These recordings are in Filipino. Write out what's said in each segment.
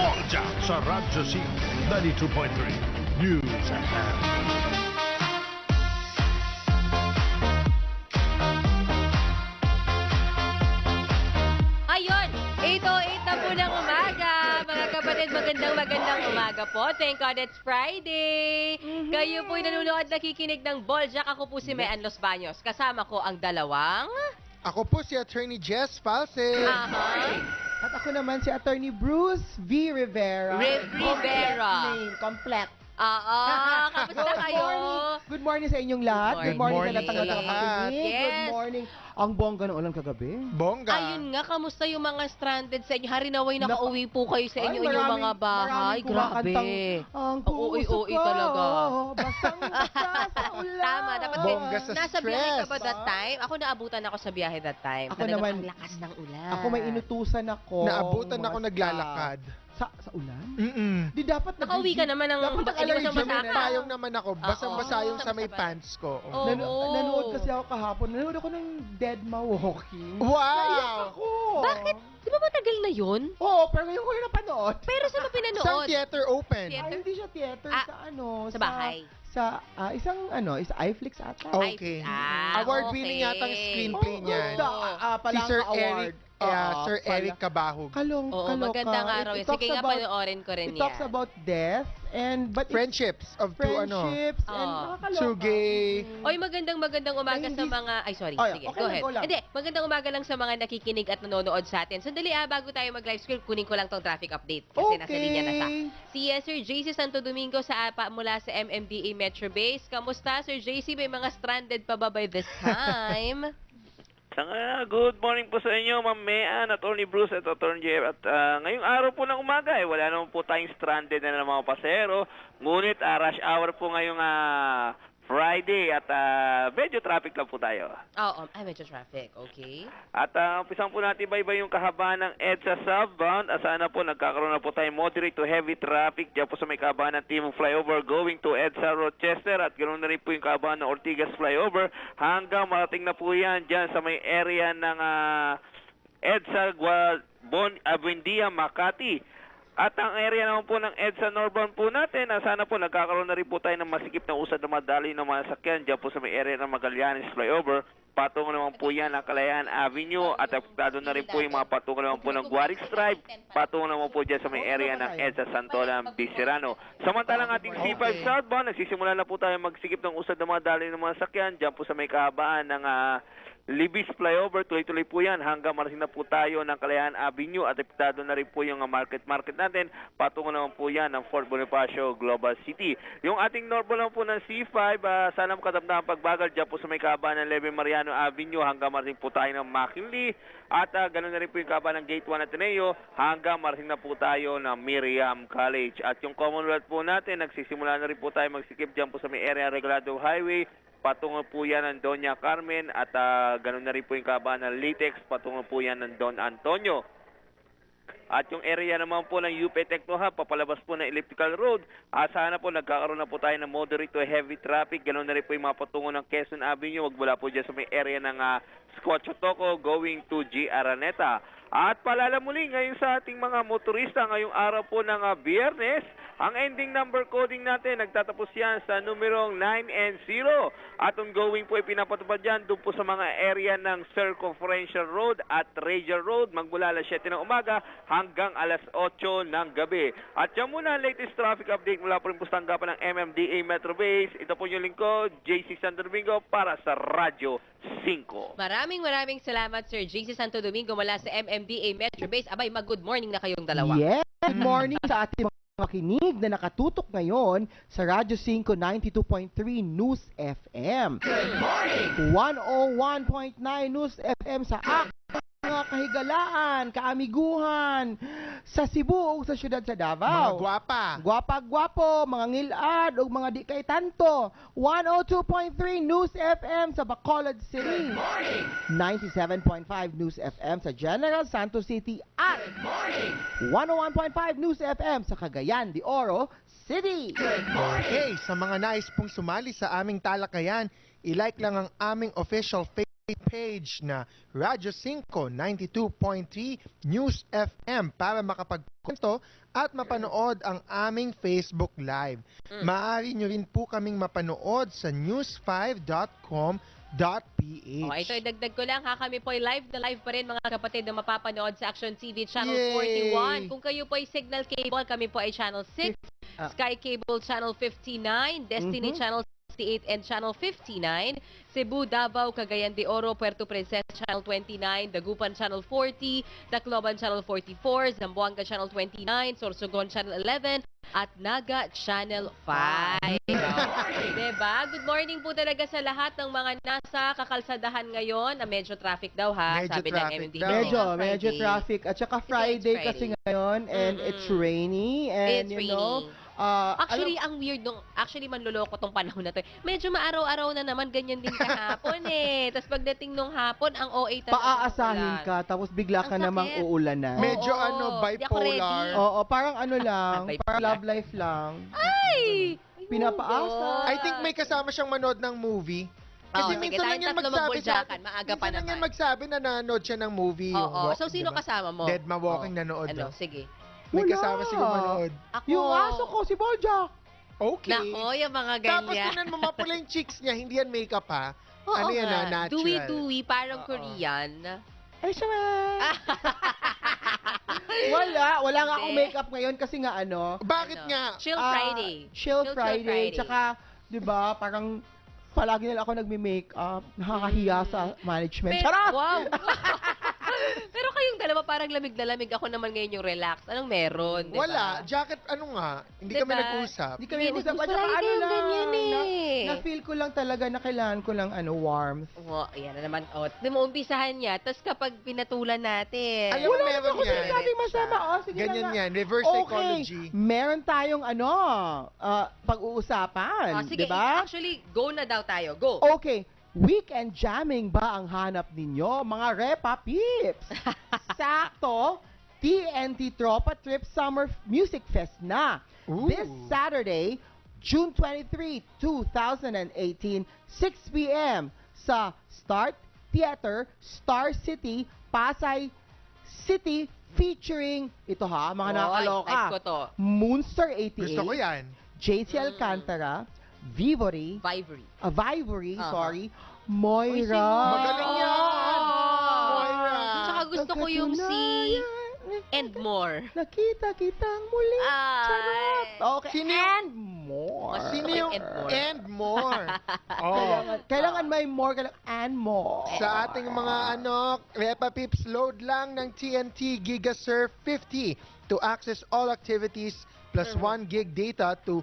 Bolja sa Radyo 5, 92.3 News FM. Ayun, 8:08 na po ng umaga. Mga kapatid, magandang umaga po. Thank God it's Friday. Kayo po'y nanonood, nakikinig ng Boljak. Ako po si Mayan Los Baños. Kasama ko ang dalawang... Ako po si Attorney Jess False. At ako naman si Attorney Bruce V. Rivera. Rivera. Complex. Kamusta kayo? Good morning sa inyong lahat. Good morning sa lahat ng nakapakinig. Yes. Good morning. Ang bongga ng ulan kagabi. Bongga. Ayun nga, kamusta yung mga stranded sa inyo? Harinaway nakauwi po kayo sa inyo inyong mga bahay. Grabe. Ang Uy, puso ko, talaga. basang-basa sa ulan. Tama, dapat Bongga sa nasa biyahe ka stress. ba that time? Ako naabutan ako sa biyahe that time. Ako Talagang naman, ang lakas ng ulan. Ako may inutusan ako. Naabutan ako naglalakad. Sa ulan? Di dapat Nakauwi ka naman ng Dapat iwas allergy basa ka. Payong naman ako. Basang-basa yung sa may pants ko. Oo. Nanood kasi ako kahapon. Nanood ako ng Deadma Walking. Naiyak Wow! ako. Bakit? Di ba matagal na yun? Oo, pero ngayon ko yung napanood. Pero saan mo Sa pinanood? theater open. Theater? Ay, hindi siya theater. Ah, sa ano? Sa bahay? Isang iFlix ata. Okay. Award-winning okay. yatang screenplay niyan. Si Sir Eric, Sir Eric Cabahug. Oo, magandang araw yun. Sige nga, panoorin ko rin It talks yan. about death and Friendships of two friendships and Oo. nakakaloka. two gay. Oy, magandang umaga Ay, sa hindi- mga... Ay, sorry. Ay, Sige, okay go lang, ahead. go lang. Hindi, magandang umaga lang sa mga nakikinig at nanonood sa atin. Sandali bago tayo mag-live stream, kunin ko lang tong traffic update. Kasi nasa linya na siya. Si Sir JC Santo Domingo mula sa MMDA Metro Base. Kamusta, Sir JC? May mga stranded pa ba by this time? Good morning po sa inyo, Ma'am Mayan, Attorney Bruce at Attorney Jeff. At ngayong araw po ng umaga, wala naman po tayong stranded na ng mga pasero. Ngunit rush hour po ngayong Friday at medyo traffic lang po tayo. Oo, ay medyo traffic. Okay. At umpisan po natin iba-iba yung kahabaan ng EDSA southbound. Sana po nagkakaroon na po tayo moderate to heavy traffic dyan po sa may kahabaan ng Timog Flyover going to EDSA Rochester at ganoon na rin po yung kahabaan ng Ortigas Flyover hanggang marating na po yan dyan sa may area ng EDSA Buendia, Makati. At ang area naman po ng EDSA Northbound po natin, sana po nagkakaroon na rin po tayo ng masikip na usad na madali ng mga sakyan dyan po sa may area ng Magallanes Flyover. Patungo naman po yan ng Kalayaan Avenue at apektado na rin po yung mga patungo naman po ng Guarix Drive. Patungo naman po dyan sa may area ng EDSA Santolan, Biserano. Samantalang ating C5 southbound, nagsisimula na po tayo magsikip ng usad na madali ng mga sakyan dyan po sa may kahabaan ng Libis Flyover, tuloy-tuloy po yan hanggang marating na po tayo ng Kalayaan Avenue at apektado na rin po yung market natin. Patungo naman po yan ng Fort Bonifacio Global City. Yung ating normal naman po ng C5, sana makatapos pagbagal dyan po sa may kahabaan ng Leve Mariano Avenue hanggang marating po tayo ng McKinley at ganoon na rin po yung kahabaan ng Gate 1 Ateneo hanggang marating na po tayo ng Miriam College. At yung Commonwealth po natin, nagsisimula na rin po tayo magsikip dyan po sa may area Regalado Highway. Patungo po yan ng Doña Carmen at ganoon na rin po yung kahabaan ng Litex. Patungo po yan ng Don Antonio. At yung area naman po ng UP Techno Hub, papalabas po ng Elliptical Road. Sana po nagkakaroon na po tayo ng moderate to heavy traffic. Ganoon na rin po yung mga patungo ng Quezon Avenue. Wala po dyan sa may area ng Squatchotoco going to G. Araneta. At paalala muli ngayon sa ating mga motorista ngayong araw po ng Biyernes, ang ending number coding natin nagtatapos yan sa numerong 9 and 0. At ongoing po ipinapatupad yan doon po sa mga area ng Circumferential Road at Rager Road magmula alas 7 ng umaga hanggang alas 8 ng gabi. At yan muna ang latest traffic update mula po rin po sa tanggapan ng MMDA Metro Base. Ito po yung lingkod, JC Santo Domingo para sa Radyo 5. Maraming salamat, Sir JC Santo Domingo mula sa MMDA Metro Base. Abay, mag-good morning na kayong dalawa. Yes, good morning sa ating mga makinig na nakatutok ngayon sa Radyo 5 92.3 News FM. Good morning! 101.9 News FM sa mga kahigalaan, kaamiguhan sa Cebu o sa syudad sa Davao. Mga gwapa. Gwapa-gwapo, mga ngilad o mga di kay tanto. 102.3 News FM sa Bacolod City. 97.5 News FM sa General Santos City at 101.5 News FM sa Cagayan de Oro City. Okay, sa mga nais pong sumali sa aming talakayan, i-like lang ang aming official page na Radyo 5 92.3 News FM para makapagkwento at mapanood ang aming Facebook Live. Maaari nyo rin po kaming mapanood sa news5.com.ph. Oh, ito, idagdag ko lang ha, kami po ay live na live pa rin mga kapatid na mapapanood sa Action TV Channel Yay! 41. Kung kayo po ay Signal Cable, kami po ay Channel 6, Sky Cable Channel 59, Destiny Channel 68 and Channel 59, Cebu, Davao, Cagayan de Oro, Puerto Princesa Channel 29, Dagupan Channel 40, Tacloban Channel 44, Zamboanga Channel 29, Sorsogon Channel 11, at Naga Channel 5. Diba? Good morning po talaga sa lahat ng mga nasa kakalsadahan ngayon. Medyo traffic daw ha, Medyo sabi ng traffic MMD. daw. Medyo traffic. At saka Friday kasi ngayon, and it's rainy. And It's you know, rainy. Actually, ang weird nung, actually manloloko tong panahon na to. Medyo maaraw-araw na naman, ganyan din kahapon eh. Tapos pagdating nung hapon, ang OA talaga. paaasahin ulan. ka, tapos bigla ka Ang namang sakit. uulanan. Medyo Di ako ready. bipolar. Oo, parang ano lang, Bipolar. parang love life lang. Ay! Pinapaasa. I think may kasama siyang manood ng movie. Kasi sige, minsan lang tayong yan tatlo magsabi sa magbuljakan, maaga pa minsan lang yan naman. magsabi na nanood siya ng movie. Oo. So, Walk, sino diba? kasama mo? Dead Ma Walking Oh. nanood. Ano, daw. sige. May Wala. kasama siguro manood. Ako. Yung aso ko, si Bojack. Okay. Nako, yung mga Tapos ganyan. tinan mo, mapula yung cheeks niya, hindi yan makeup ha. Oo ano yan nga. natural. Dewy-dewy, parang Oo. Korean. Ay, siya Wala nga akong Hindi. makeup ngayon kasi nga ano, Bakit Ano? nga? Chill ah, Friday. Chill Chill Friday. Tsaka, di ba, parang palagi nila ako nagme-makeup. Nakakahiya sa management. Charot! Wow! Pero kayong dalawa parang lamig na lamig. Ako naman ngayon yung relax. Anong meron? Diba? Wala. Jacket, ano nga? Hindi kami Diba? nag-usap. Hindi kami Hindi, usap. At gusto saka lagi ano kayong lang, ganyan eh. na-feel ko lang talaga na kailangan ko lang warmth. Oh, yan na naman. Oh, umpisahan niya. Tapos kapag pinatulan natin. Alam mo, Wala meron naman ako yan. sinasabing masama. Oh, sige na Ganyan nga. yan. Reverse psychology. Meron tayong pag-uusapan. Oh, sige, diba? actually, go na daw tayo. Go. Okay, weekend jamming ba ang hanap ninyo, mga Repa Peeps? Sakto, TNT Tropa Trip Summer Music Fest na. Ooh. This Saturday, June 23, 2018, 6 p.m. sa Start Theater, Star City, Pasay City, featuring, ito ha, mga nakakaloka, type ko to. Moonster 88, Gusto ko yan. JC Alcantara, Vivory, Vivory. Vivory, Aha. sorry, Moira. Magaling yan. Moira. Tsaka gusto ko yung si And More. Nakita kitang muli. Ay. Charot. Okay, Sino yung- and more. Sino yung And more. and more? Oh. Kailangan may more, and more. Sa ating mga Repa Pips, load lang ng TNT GigaSurf 50 to access all activities plus 1 gig data to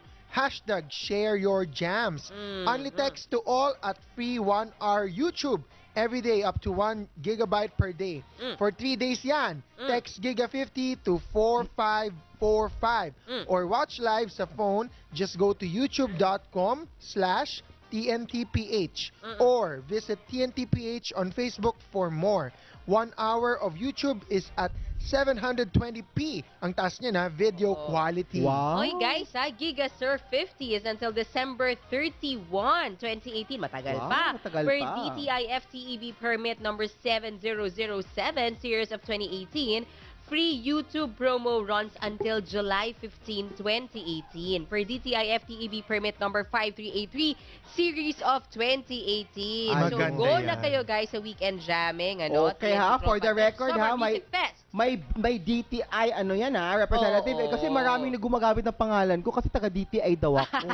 #share your jams. Only text to all at free 1-hour YouTube every day up to 1 gigabyte per day. For 3 days yan. Text Giga50 to 4545 or watch live sa phone. Just go to youtube.com/TNTPH or visit TNTPH on Facebook for more. 1 hour of YouTube is at 720p. Ang taas niya na, video quality. Wow. Oy guys, Giga Surf 50 is until December 31, 2018. Matagal Wow, pa. matagal Per pa. DTI FTEB permit number 7007 series of 2018. Free YouTube promo runs until July 15, 2018. Per DTI FTEB permit number 5383 series of 2018. Ay, So maganda go na yan. kayo guys sa weekend jamming. Ano? Okay, ha, for the record, Summer ha, may- Music Fest. May DTI, representative. Oo. Kasi maraming na gumagamit ng pangalan ko kasi taga-DTI daw ako.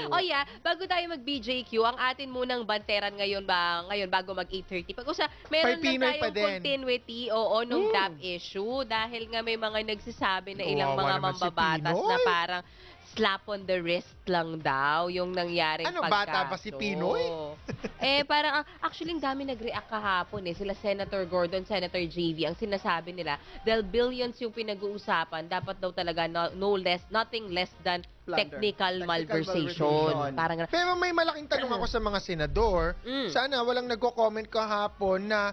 O yeah, bago tayo mag-BJQ, ang atin munang banteran ngayon bago mag 8:30. Meron Pay Pinoy lang pa tayong din. continuity, nung DAP issue dahil nga may mga nagsasabi na ilang Kawawa mga naman si mambabatas Pinoy. na parang slap on the wrist lang daw yung nangyaring Ano, bata ba si pagkaso. Pinoy? Parang, actually, ang dami nag-react kahapon Sila Senator Gordon, Senator JV, ang sinasabi nila, dahil billions yung pinag-uusapan, dapat daw talaga nothing less than Plunder. technical Technical malversation. malversation. Parang, Pero may malaking tanong ako sa mga senador. Sana walang nagko-comment kahapon na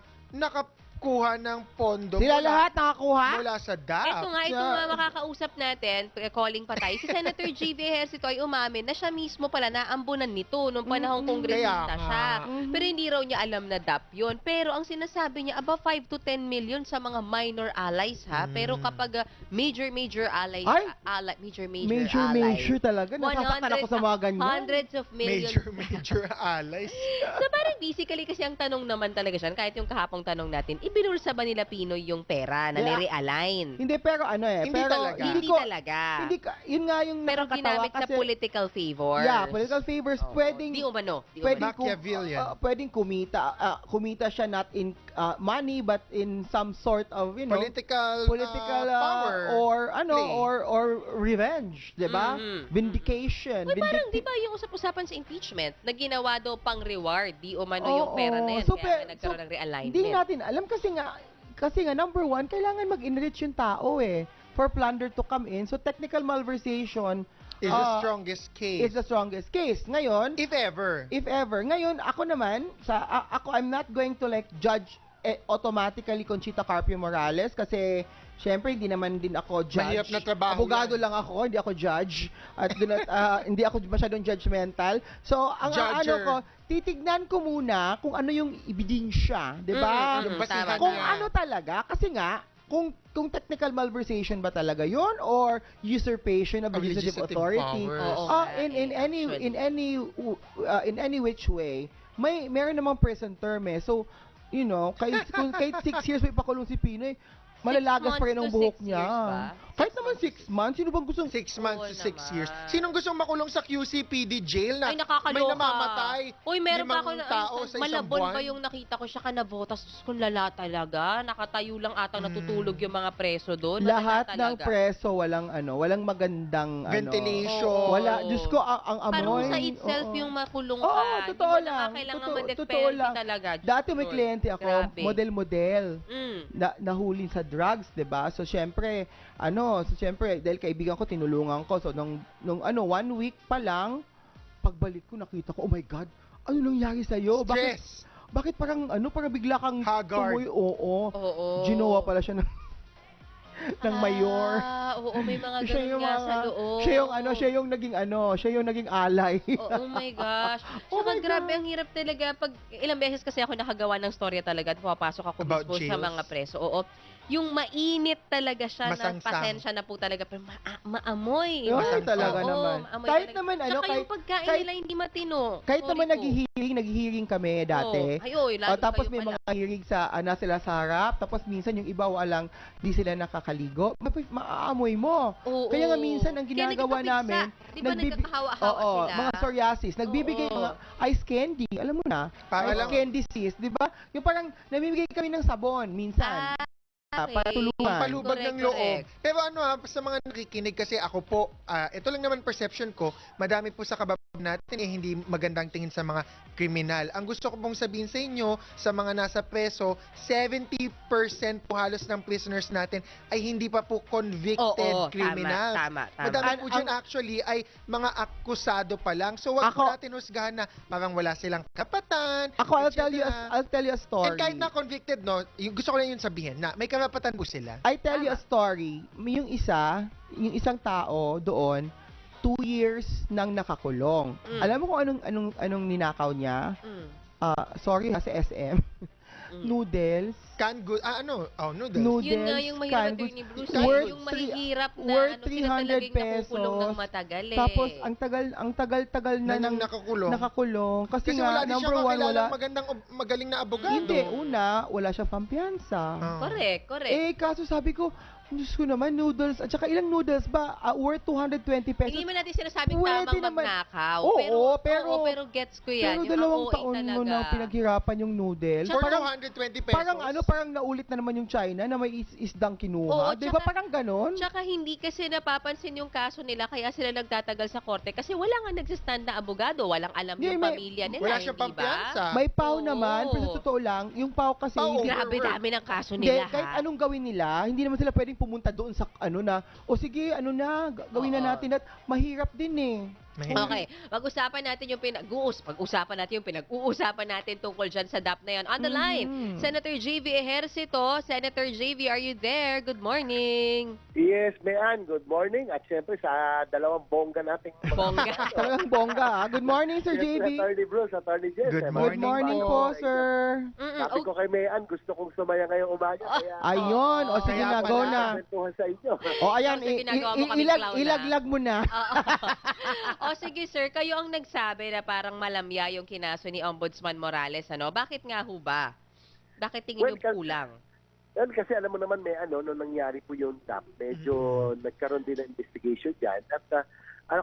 kuha ng pondo Sila lahat nakakuha? mula sa DAP. Ito nga, ito nga makakausap natin, calling pa tayo. Si Senator J.V. Ejercito ay umamin na siya mismo pala naambunan nito nung panahong kongresista Kaya siya. nga. Pero hindi raw niya alam na DAP yun. Pero ang sinasabi niya, about 5 to 10 million sa mga minor allies ha. Pero kapag major allies, Ay! major Major talaga. Nasasaktan ako sa mga ganyan. hundreds of millions. Major allies. So parang basically kasi ang tanong naman talaga siya, kahit yung kahapong tanong natin, ibinulsa ba nila Pinoy yung pera na Yeah. ni-realign? Hindi, pero ano eh. Hindi pero talaga. Hindi ko- talaga. Hindi yun nga yung Pero nakakatawa ginamit sa kasi. political favor. Yeah, political favors. Oo. Pwedeng, Di umano. pwedeng, Machiavellian. pwedeng kumita siya not in money but in some sort of, Political, power. or play. or revenge, 'di ba? Mhm. Vindication. Uy, parang di ba yung usap-usapan sa impeachment na ginawa daw pang reward, di umano yung Oo. pera na yan, So, kaya pe- nagkaroon so, ng realignment. Hindi natin alam kasi nga number one, kailangan mag-enrich yung tao for plunder to come in. So technical malversation Is the strongest case. is the strongest case. Ngayon, If ever. if ever. Ngayon, ako naman, I'm not going to judge automatically Conchita Carpio Morales kasi syempre hindi naman din ako judge. Mahirap na trabaho Abogado yan. lang ako, hindi ako judge. At hindi ako masyadong judgmental. So, ang ano Judger. ko, titignan ko muna kung ano yung ebidensya, 'di ba? Yung basihan Kung niya. ano talaga, kasi nga, kung technical malversation ba talaga yon or usurpation of Of legislative legislative authority powers. Oo Ah, nga, in any which way meron namang prison term So kahit 6 years may pakulong si Pinoy, malalagas pa rin ang months to buhok 6 niya. years ba? Kahit naman 6 months, sino bang gustong 6 months Oo to 6 naman. years. Sinong gustong makulong sa QCPD jail na Ay, nakakaloka. may namamatay? Uy, meron pa ako 5 na tao sa isang Malabon buwan? ba yung nakita ko siya kanabotas kung lala talaga. Nakatayo lang ata natutulog yung mga preso doon. lahat Malala ng talaga. preso walang magandang Ventilation. Oo. Wala, Diyos ko, ang amoy. Parusa itself oo. yung makulong Oo, ka. totoo Hindi mo lang. na kailangan Totoo ma-death lang. penalty talaga. Diyos Dati may Lord. kliyente ako, Grabe. model-model. Mm. Nahuli sa drugs, 'di ba? So syempre, dahil kaibigan ko tinulungan ko. So nung 1 week pa lang, pagbalik ko nakita ko, oh my God, ano nangyari sa iyo? Stress. Bakit parang bigla kang Haggard. tumoy? Oo. Oo. Ginawa pala siya ng mayor. Oo, may mga Siya ganun yung nga sa loob. siya yung naging alay. Oh my gosh. Oh Saka my grabe, God. ang hirap talaga. Pag ilang beses kasi ako nakagawa ng storya talaga at pumapasok ako About mismo sa jails? mga preso. Oo. Yung mainit talaga siya Masangsang. na pasensya na po talaga. Pero maamoy. Ay, talaga Oo, naman. maamoy Kahit talaga. naman, Saka yung pagkain kahit- nila hindi matino. Kahit Sorry naman po. naghihiring kami dati. Ay, oy, lalo Tapos kayo may pala. mga hirig sa sila sa harap, tapos minsan yung iba walang di sila nakakaligo. Maaamoy mo. Oo. Kaya nga minsan ang Kaya ginagawa nagkakapigsa. namin, Di ba nagkakahawa-hawa Oo, sila? mga psoriasis. Nagbibigay Oo. mga ice candy. Alam mo na, Para ice lang- candy sis, di ba? Yung parang namimigay kami ng sabon minsan. para tulungan. Palubag Correct, ng loob. correct. Pero sa mga nakikinig kasi ako po, ito lang naman perception ko, madami po sa kabab natin hindi magandang tingin sa mga kriminal. Ang gusto ko pong sabihin sa inyo, sa mga nasa preso, 70% po halos ng prisoners natin ay hindi pa po convicted Oo, criminals. tama. Madami po dyan actually ay mga akusado pa lang. So wag po Ako- natin husgahan na parang wala silang kapatan. Ako, I'll etc. tell you a story. And kahit na convicted, no, gusto ko lang yun sabihin na may karapatan po sila. I tell you a story. Yung isang tao doon, 2 years nang nakakulong. Mm. Alam mo kung anong ninakaw niya? Mm. Sorry sa SM. Noodles. Canned good, noodles. Noodles. Yun nga yung mahirap, canned Attorney Bruce. Worth Worth yung three- mahihirap na worth sila 300 talagang nakukulong ng pesos. matagal eh. Tapos ang tagal-tagal na na nang nakakulong. nakakulong. Kasi, Kasi nga, wala din siya number one, kakilalang magaling na abogado. Hindi, wala siya pampiyansa. Ah. Correct. Kaso sabi ko, Diyos ko naman, noodles. At saka ilang noodles ba? Worth 220 pesos. Hindi mo natin sinasabing Pwede tamang naman. magnakaw. Oo, pero gets ko yan. Pero Yung 2 OA taon mo talaga. na pinaghirapan yung noodles. For Parang, 220 pesos. parang naulit na naman yung China na may isdang kinuha. Oo, Di ba tsaka- parang ganon? Tsaka hindi kasi napapansin yung kaso nila kaya sila nagtatagal sa korte kasi wala nga nagsistand na abogado, walang alam Hindi, yung may- pamilya nila, Wala siyang hindi ba? pampiyansa. May pau Oo. naman, pero sa totoo lang, yung pau kasi Pau, hindi, Grabe Overwork. dami ng kaso hindi, nila kahit ha. anong gawin nila, hindi naman sila pwedeng pumunta doon sa sige, gawin na Oo. natin at mahirap din eh. Okay, pag-usapan natin yung pinag-uusapan natin tungkol dyan sa DAP na yan. On the line, Senator JV Ejercito. Senator JV, are you there? Good morning. Yes, Mayan, good morning. At syempre sa dalawang bongga nating Bongga. Talagang bongga. Good morning, Sir JB. Attorney Bruce, Attorney Jess. Good Good morning po, sir. Sabi ko kay Mayan, gusto kong sumaya ngayong umaga. Kaya Ayun. O sige Kaya na, go pala. na. kwentuhan sa inyo. O ayan, Kasi ginagawa mo kaming clown, ah. ilaglag mo na. O sige sir, kayo ang nagsabi na parang malamya yung kinaso ni Ombudsman Morales, ano? Bakit nga ho ba? Bakit tingin niyo kulang? Yan, kasi alam mo naman, may nung nangyari po yung DAP, medyo nagkaroon din ng investigation dyan. At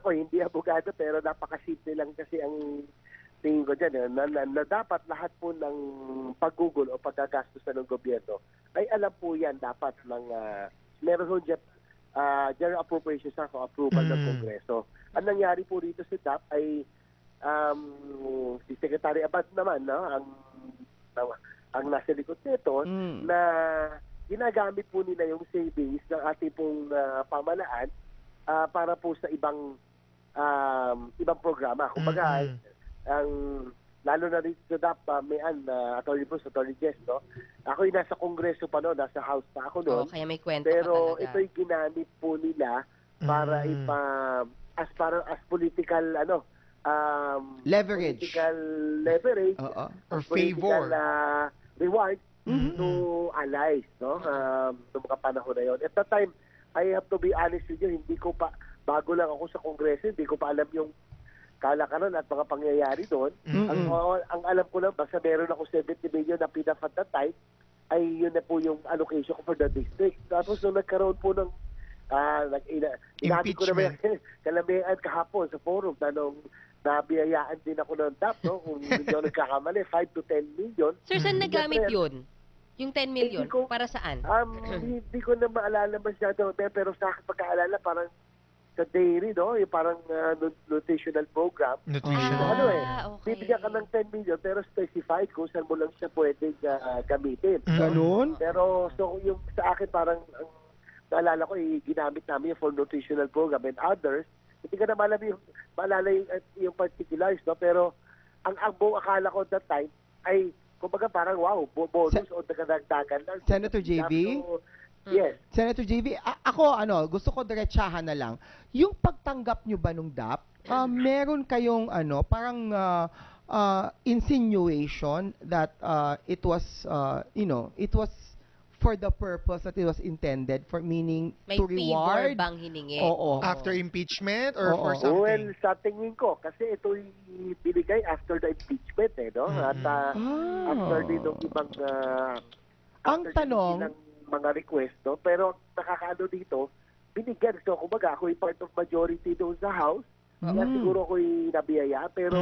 hindi abogado, pero napakasimple lang kasi ang tingin ko dyan, na dapat lahat po ng paggugol o paggagastos ng gobyerno, ay alam po yan dapat ng meron ho dyan, General Appropriations Act o approval ng Kongreso. Ang nangyari po dito sa DAP ay si Secretary Abad naman, no, ang nasa likod nito, na ginagamit po nila yung savings ng ating pong pamalaan para po sa ibang programa. Kumbaga, lalo na rin sa DAP, Attorney Bruce, Attorney Jess, no? Ako'y nasa Kongreso pa noon, nasa House pa ako noon. Kaya may kwento Pero ka talaga. ito'y ginamit po nila para as political Leverage. political leverage Oo. Or political, favor. reward to allies, no? Noong mga panahon na yun. At that time, I have to be honest with you, hindi ko pa, bago lang ako sa Kongreso, hindi ko pa alam yung kalakaran at mga pangyayari doon. Ang alam ko lang, basta meron ako 70 million na pinaf at that time, ay yun na po yung allocation ko for the district. Tapos nung nagkaroon po ng inabi ko naman kalamihan kahapon sa forum na nung nabiyayaan din ako ng DAP, no? Kung hindi ako nagkakamali, 5 to 10 million. Sir, saan nagamit yun? Yung 10 million? Hindi ko- Para saan? Hindi ko na maalala masyado, pero sa akin pagkaalala, parang sa dairy, no? Yung parang nutritional program. Nutritional. Okay. Bibigyan ka ng 10 million, pero specified kung saan mo lang siya pwedeng gamitin. Ganun? Pero, so, yung sa akin parang, ang naalala ko, ginamit namin yung for nutritional program and others. Hindi ka na maalala yung particulars, no? Pero, ang buong akala ko that time ay, kumbaga parang, wow, bonus o nagdagdagan lang. Senator JB? So, yes. Senator JV, ako gusto ko diretsahan na lang. Yung pagtanggap nyo ba nung DAP, meron kayong parang insinuation that it was it was for the purpose that it was intended for, meaning May to favor reward? bang hiningi? Oo. After impeachment or for Well, something? sa tingin ko, kasi ito binigay after the impeachment, no? At after din ng ibang Ang after din tanong, ng mga request, no? Pero nakakaano dito, binigyan. So, kumbaga, ako'y part of majority doon sa House. Kaya siguro ako'y nabiyaya. Pero,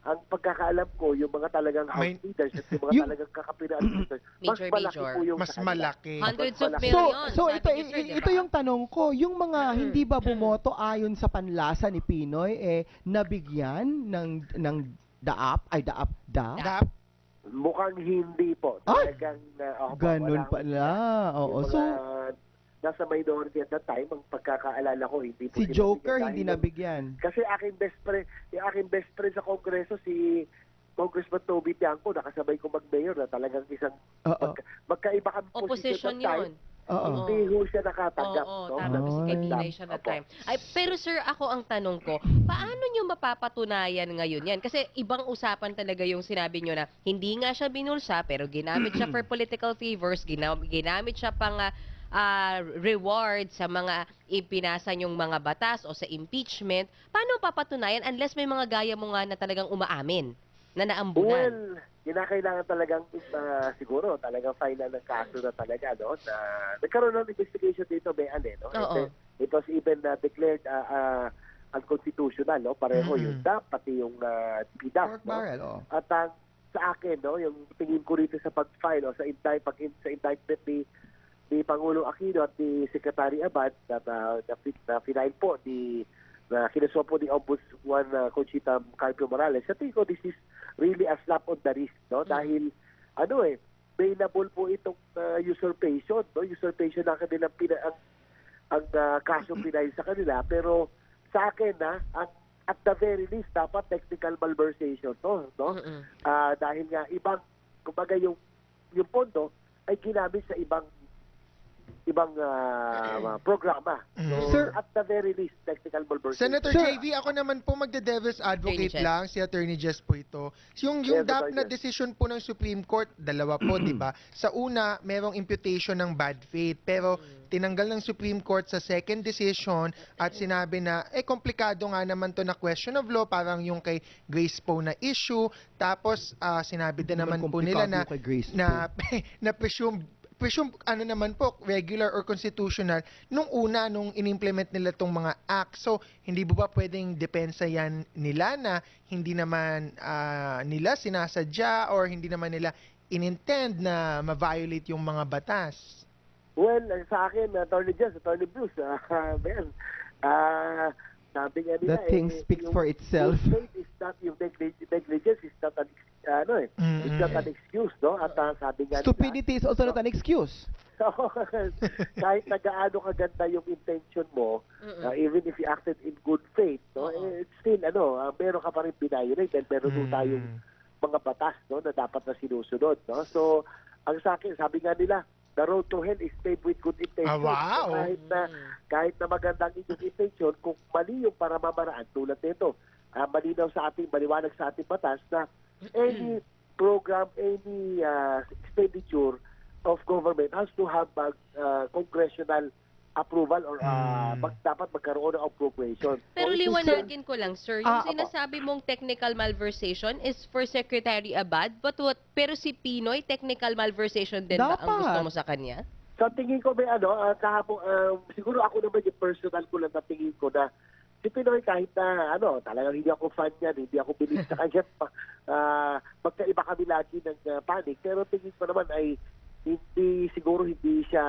ang pagkakaalam ko, yung mga talagang House leaders at yung mga talagang kakapinaan leaders, mas Major, malaki major. po yung Mas sa kanila. malaki. Hundreds of So, millions. so sabi ito niyo, sir, ito diba? yung tanong ko, yung mga hindi ba bumoto ayon sa panlasa ni Pinoy nabigyan ng DAP. DAP? Mukhang hindi po. Ay! Talagang, Ganun wala- pala. Oo. Yung So mga nasa minority at that time, ang pagkakaalala ko, hindi po si sila Joker bigyan hindi dahil- nabigyan. Kasi yung aking best friend sa Kongreso, si Congressman Toby Tiangco, nakasabay ko mag-mayor na talagang isang Oo. magkaiba kami Opposition that time. yun. Oo. Hindi ho siya nakatanggap. Oo, no? tama. Kasi Ay. kay siya that Opo. time. Ay, pero sir, ako ang tanong ko, paano nyo mapapatunayan ngayon yan? Kasi ibang usapan talaga yung sinabi nyo na hindi nga siya binulsa, pero ginamit siya for political favors, ginamit siya pang reward sa mga ipinasa yung mga batas o sa impeachment. Paano papatunayan unless may mga gaya mo nga na talagang umaamin, na naambunan? Well, kinakailangan talagang siguro talagang final ng kaso na talaga, no? Na nagkaroon ng investigation dito, no? Oo. It was even declared unconstitutional, no? Pareho yung DAP pati yung PDAP, Pork no? barrel, oh. At sa akin, no, yung tingin ko rito sa pag-file o sa indictment ni Pangulong Aquino at ni Secretary Abad na final po na kinasuha po ni Ombudsman Conchita Carpio Morales. Sa tingin ko, this is really a slap on the wrist, no? Dahil bailable po itong usurpation, no? Usurpation ng kanilang ang kasong pinahil sa kanila, pero sa akin ang at the very least, dapat technical malversation to, no? Dahil nga, kumbaga yung pondo ay ginamit sa ibang programa. So, Sir- at the very least, technical malversation. Senator Sir- JV, ako naman po magde-devil's advocate Attorney Jess. lang, si Attorney Jess po ito. Yung Yes, DAP na Attorney Jess. decision po ng Supreme Court, dalawa po, di ba? Sa una, merong imputation ng bad faith, pero tinanggal ng Supreme Court sa second decision at sinabi na, komplikado nga naman to na question of law, parang yung kay Grace po na issue, tapos sinabi din naman po nila na, Komplikado kay Grace na presume ano naman po, regular or constitutional nung in-implement nila tong mga act. So, hindi ba pwedeng depensa yan nila na hindi naman nila sinasadya or hindi naman nila inintend na ma-violate yung mga batas? Well, sa akin, Attorney Jess, Attorney Bruce, Ben, sabi nga nila, The thing speaks yung for itself. good faith is not, yung negligence is not an, it's not an excuse, no? At sabi nga Stupidity is also not an excuse. kahit na gaano kaganda yung intention mo, even if you acted in good faith, no? It's still, meron ka pa rin violate and meron po tayong mga batas, no, na dapat na sinusunod, no? So, ang sa akin, sabi nga nila, the road to hell is paved with good intentions. Wow! So, kahit na maganda ang inyong intention, kung mali yung paramamaraan, tulad nito, maliwanag sa ating batas na any program, any expenditure of government has to have congressional approval or dapat magkaroon ng appropriation. Pero So, it is liwanagin ko lang, sir, yung Opo. sinasabi mong technical malversation is for Secretary Abad, pero si Pinoy, technical malversation din ba ang gusto Dapat. mo sa kanya? sa tingin ko may kahapon, siguro ako naman yung personal ko lang na tingin ko na si Pinoy kahit na talagang hindi ako fan yan, hindi ako believe sa kanya, magkaiba kami lagi ng panic, pero tingin ko naman ay hindi siya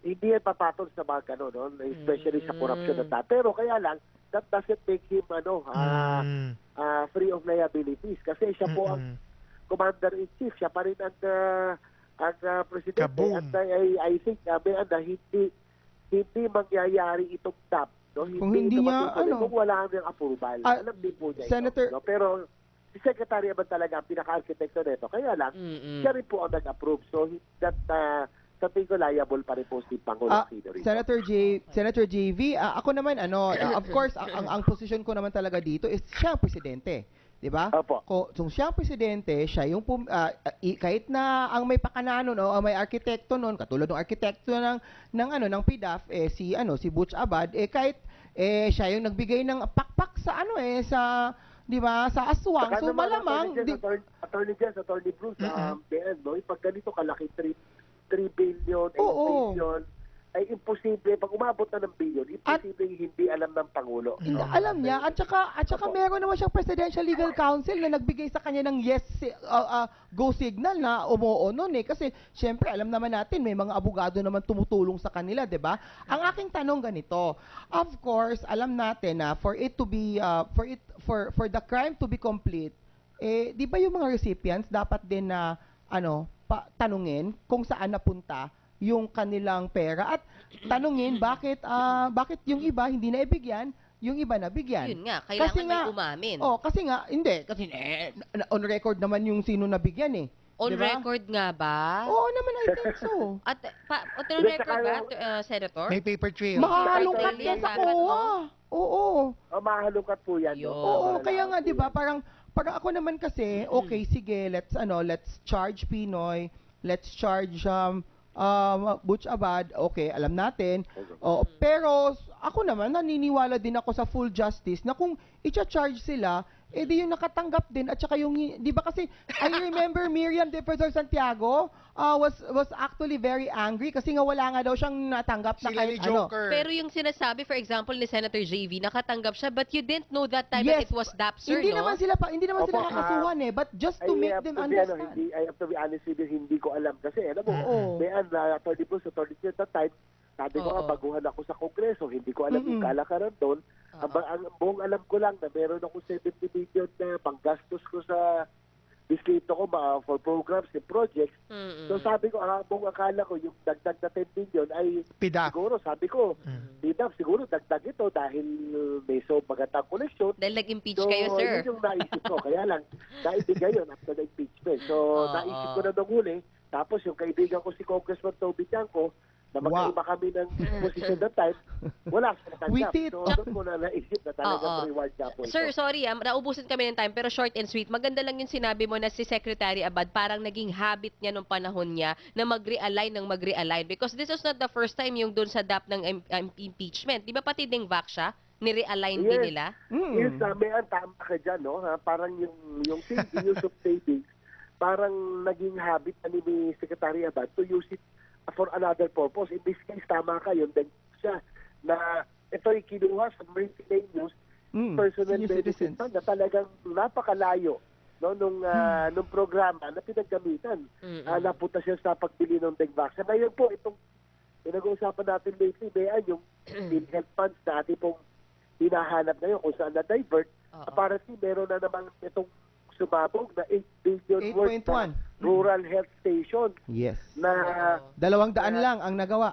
hindi yan papatol sa mga especially sa corruption at pero kaya lang that doesn't make him free of liabilities kasi siya po ang commander-in-chief, siya pa rin ang presidente. Kaboom. At I think hindi mangyayari itong TAP, no? Kung hindi ito niya, matutuloy kung wala nang approval. Alam din po niya Senator- ito, no? Pero si Secretary Abad talaga ang pinaka-arkitekto nito. Kaya lang, siya rin po ang nag-approve. So, sa tingin ko liable pa rin po si Pangulo Aquino rito. Senator JV, ako naman of course ang posisyon ko naman talaga dito is siya ang presidente, 'di ba? Opo. Kung siya ang presidente, siya yung kahit na ang may pakana nun, ang may arkitekto nun, katulad ng arkitekto ng PDAF si Butch Abad, kahit siya yung nagbigay ng pakpak sa sa 'di ba, sa aswang. Saka So naman, malamang Attorney Bruce, pag ganito kalaki 3 billion, 8 Oo. billion, ay imposible, pag umabot na ng billion, imposible hindi alam ng Pangulo. Hindi, alam niya, at saka meron naman siyang Presidential Legal Counsel na nagbigay sa kanya ng go signal na umuo nun Kasi, syempre, alam naman natin, may mga abogado naman tumutulong sa kanila, di ba? Ang aking tanong ganito, of course, alam natin na for it to be, for the crime to be complete, di ba yung mga recipients dapat din na, tanungin kung saan napunta yung kanilang pera at tanungin bakit yung iba hindi na ibigyan, yung iba nabigyan. Yun nga, kailangan may umamin. Kasi on record naman yung sino nabigyan On Diba? record nga ba? Oo naman, I think so. At on record ba, Senator? May paper trail. Mahalungkat yan sa COA. Oo. Mahalungkat po yan. Yun. Oo, kaya nga 'di ba, parang ako naman kasi, okay, sige, let's charge Pinoy, let's charge Butch Abad, okay, alam natin. Pero ako naman naniniwala din ako sa full justice na kung i-charge sila, di yung nakatanggap din at saka yung, di ba kasi I remember Miriam Defensor Santiago was actually very angry kasi nga wala nga daw siyang natanggap na Sila ni kahit Joker. Pero yung sinasabi, for example, ni Senator JV, nakatanggap siya, but you didn't know that time Yes. that it was DAPSR, Hindi no? naman sila Opo, kakasuhan but just to make them understand. I have to be honest with you, hindi ko alam kasi alam mo, Oo. may Attorney Bruce, Attorney Bruce, that time, sabi ko Oo. baguhan ako sa Kongreso, hindi ko alam yung kalakaran doon. Ang buong alam ko lang na meron ako 70 million na panggastos ko sa diskito ko ba for programs and projects. Mm-mm. So sabi ko, buong akala ko yung dagdag na 10 million ay PDAF. siguro, sabi ko, PDAF siguro dagdag ito dahil may so magandang koleksyon. Dahil nag-impeach So, kayo, sir. yun yung naisip ko. Kaya lang, naibigay yun after the impeachment. So, naisip ko na nung huli. Tapos yung kaibigan ko si Congressman Toby Tiangco, na magkaiba kami ng position that time, wala siya natanggap. Wait, So, doon ko na naisip na talaga reward niya po ito. Sir, sorry, naubusan kami ng time, pero short and sweet. Maganda lang yung sinabi mo na si Secretary Abad, parang naging habit niya nung panahon niya na mag-realign. Because this is not the first time yung doon sa DAP ng impeachment. Di ba pati ding VAC siya? Ni-realign din nila? Yes, tama ka dyan, no? Ha? Parang yung use of savings, parang naging habit na ni Secretary Abad to use it for another purpose. In this case, tama ka yun. Then siya na ito'y kinuha sa miscellaneous personal benefit na talagang napakalayo nung programa na pinaggamitan. Napunta siya sa pagbili ng Degvax. Ngayon po, itong pinag-uusapan natin lately, yung health funds na ating pong hinahanap ngayon kung saan na-divert. Apparently, meron na naman itong sumabog na 8 billion worth na rural health station. Yes. Na 200 lang ang nagawa.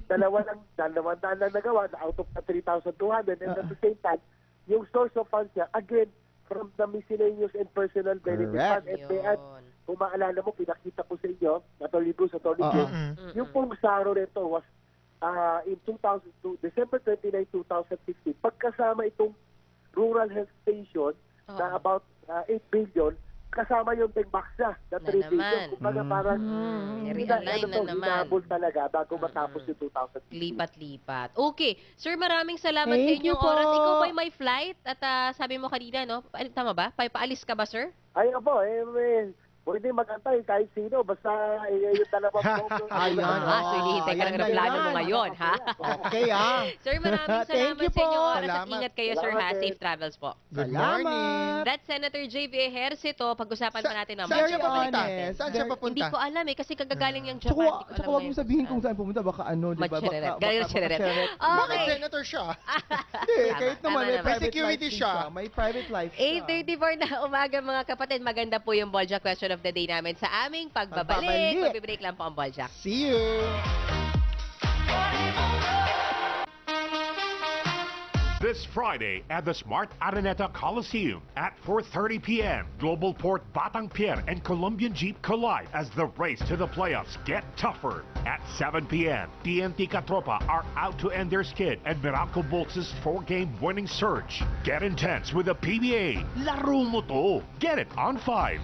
200 lang nagawa na out of the 3,200 and at the same time, yung source of funds niya, again, from the miscellaneous and personal benefit fund. And kung maalala mo, pinakita ko sa inyo, Atty. Bruce, Atty. Jim, yung pong SARO nito was in December 29, 2015, pagkasama itong rural health station na about 8 billion, kasama yung Degvax na 3 billion. Kumbaga parang realign na naman. Hinabol talaga bago matapos yung 2015. Lipat-lipat. Okay. Sir, maraming salamat sa Thank you inyong po. oras. Ikaw ba'y may flight? At sabi mo kanina, no? Tama ba? Paalis ka ba, sir? Ay, po, pwede mag-antay kahit sino, basta yung dalawang bobo. Ayan. So hinihintay ka ng replano mo ngayon, ha? Okay, Sir, maraming Thank salamat you sa inyong po. oras at Salamat. ingat kayo, sir, ha? Salamat. Safe travels po. Good morning. That's Senator J.V. Ejercito. Pag-usapan pa natin Saan mamaya. siya papunta? honest. Saan siya Very- papunta? Hindi ko alam kasi kagagaling yung Tsaka, Japan. Hindi ko alam tsaka huwag ngayon mo sabihin saan. kung saan pumunta. Baka ano, di ba? Machireret. Galing na chireret. Bakit Okay. senator siya? Hindi, Tama, kahit tama naman may naman. private Security life din siya. May private life siya. 8:34 na umaga mga kapatid. Maganda po yung Boljak question of the day namin sa aming pagbabalik. Pagbabalik. Magbibreak lang po ang Boljak. See you! This Friday at the Smart Araneta Coliseum at 4:30 p.m. Global Port Batang Pier and Colombian Jeep collide as the race to the playoffs get tougher. At 7 p.m., TNT Katropa are out to end their skid and Miracle Bolts' 4-game winning surge. Get intense with the PBA. Laro mo to. Get it on 5.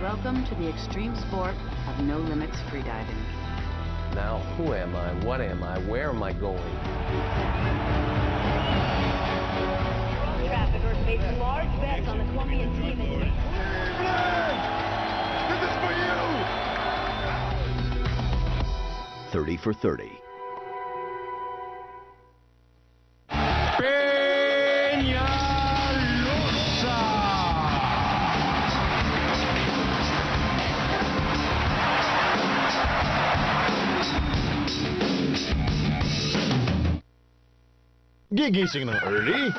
Welcome to the extreme sport of no limits freediving. Now, who am I? What am I? Where am I going? Traffickers making large bets on the Colombian team. This is for you! 30 for 30. Gigising ng early?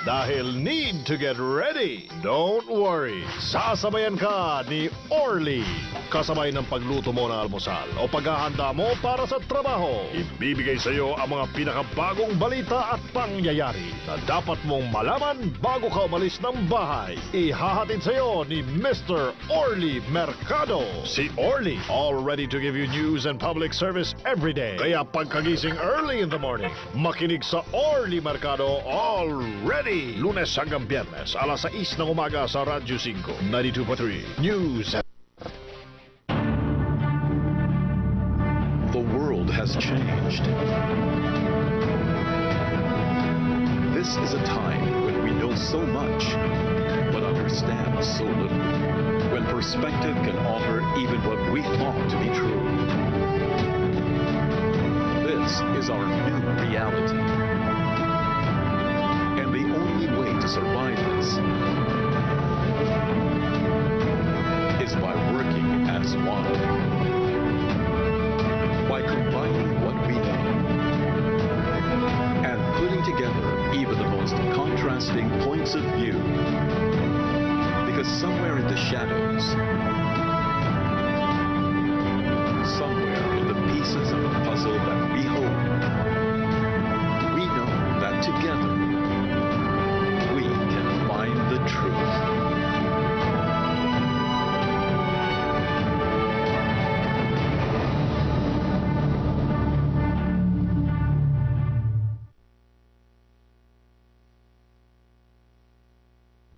Dahil need to get ready. Don't worry. Sasabayan ka ni Orly. Kasabay ng pagluto mo ng almusal o paghahanda mo para sa trabaho. Ibibigay sa iyo ang mga pinakabagong balita at pangyayari na dapat mong malaman bago ka umalis ng bahay. Ihahatid sa iyo ni Mr. Orly Mercado. Si Orly, all ready to give you news and public service every day. Kaya pagkagising early in the morning, makinig sa Orly Mercado already. Lunes hanggang Biyernes, alas 6 ng umaga sa Radyo 5, 92.3 News. The world has changed. This is a time when we know so much, but understand so little. When perspective can alter even what we thought to be true. This is our new reality. And the only way to survive this is by working as one. By combining what we know others. Somewhere in the pieces of the puzzle that we hold, we know that together we can find the truth.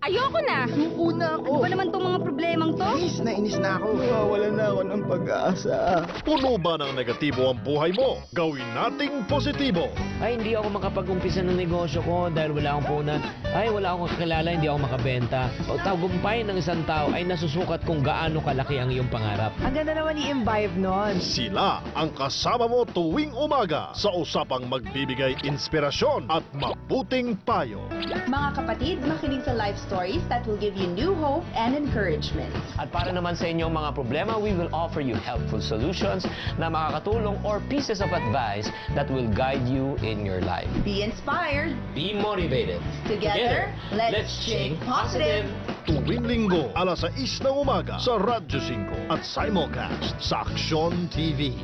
Ayoko na! Suko na Ano ako. ba naman tong mga problemang to? Inis na ako. Nawawalan na ako ng pag-asa. Puno ba ng negatibo ang buhay mo? Gawin nating positibo. Ay, hindi ako makapag-umpisa ng negosyo ko dahil wala akong punan. Ay, wala akong kakilala, hindi ako makabenta. O tagumpay ng isang tao ay nasusukat kung gaano kalaki ang iyong pangarap. Ang ganda naman i-imbibe nun. Sila ang kasama mo tuwing umaga sa usapang magbibigay inspirasyon at mabuting payo. Mga kapatid, makinig sa life stories that will give you new hope and encouragement. At para naman sa inyong mga problema, we will offer you helpful solutions na makakatulong or pieces of advice that will guide you in your life. Be inspired. Be motivated. Together, let's think positive. Tuwing linggo, alas 6 ng umaga sa Radyo 5 at simulcast sa Aksyon TV.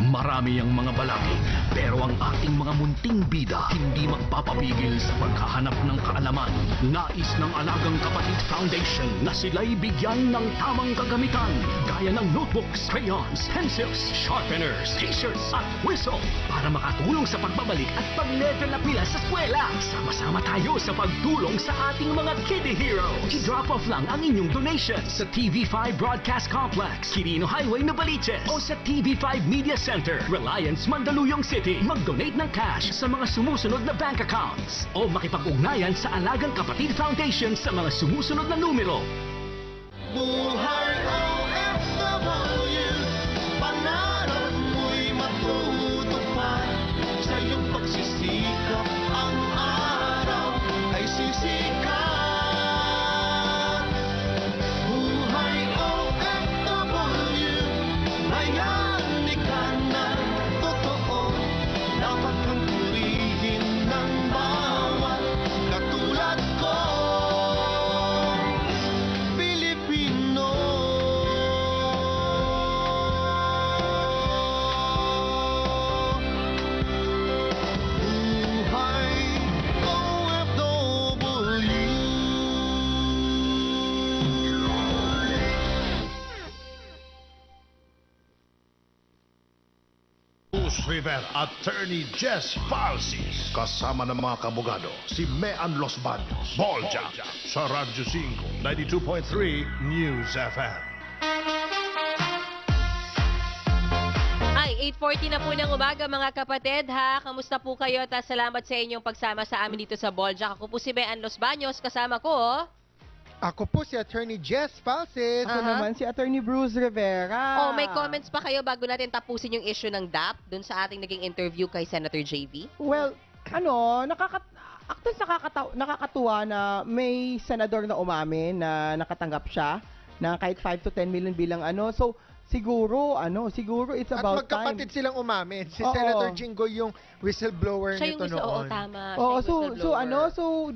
Marami ang mga balakid, pero ang ating mga munting bida hindi magpapapigil sa paghahanap ng kaalaman. Nais ng Alagang Kapatid Foundation na sila'y bigyan ng tamang kagamitan, gaya ng notebooks, crayons, pencils, sharpeners, t-shirts at whistle para makatulong sa pagbabalik at pag-level up nila sa eskwela. Sama-sama tayo sa pagtulong sa ating mga kiddie heroes. I-drop off lang ang inyong donation sa TV5 Broadcast Complex, Quirino Highway, Novaliches o sa TV5 Media Center, Reliance, Mandaluyong City. Mag-donate ng cash sa mga sumusunod na bank accounts o makipag-ugnayan sa Alagang Kapatid Foundation sa mga sumusunod na numero. Buhay OFW, pangarap mo'y matutupad. Sa iyong pagsisikap, ang araw ay sisikat. Buhay OFW, bayani ka na totoo. Dapat kang purihin ng bawat katulad ko. Pilipino. Buhay OFW. Cruz Rivera, Attorney Jess Falsis, kasama ng mga kabogado, si Mean Los Baños, Bolja, sa Radyo 5, 92.3 News FM. Ay, 8:40 na po ng umaga mga kapatid ha. Kamusta po kayo? At salamat sa inyong pagsama sa amin dito sa Bolja. Ako po si Mean Los Baños, kasama ko. Ako po si Attorney Jess Falsis. Ito naman si Attorney Bruce Rivera. Oh, may comments pa kayo bago natin tapusin yung issue ng DAP dun sa ating naging interview kay Senator JV? Well, actually nakakatuwa na may senador na umamin na nakatanggap siya na kahit 5 to 10 million bilang So, siguro it's At about time. magkapatid silang umamin. Si Oo. Senator Jinggoy yung whistleblower Siya yung nito noon. tama. Oo, Siya yung whistleblower. so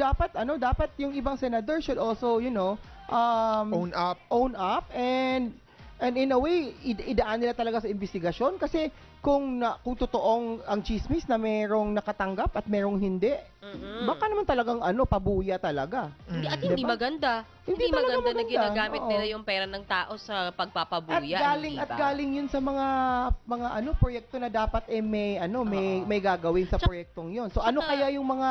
dapat yung ibang senador should also, own up and in a way idaan nila talaga sa investigasyon kasi kung totoong ang chismis na merong nakatanggap at merong hindi, baka naman talagang pabuya talaga. At hindi Diba? maganda. Hindi talaga maganda na maganda. ginagamit Oo. nila yung pera ng tao sa pagpapabuya. At galing yun sa mga proyekto na dapat may gagawin sa proyektong yun. So kaya yung mga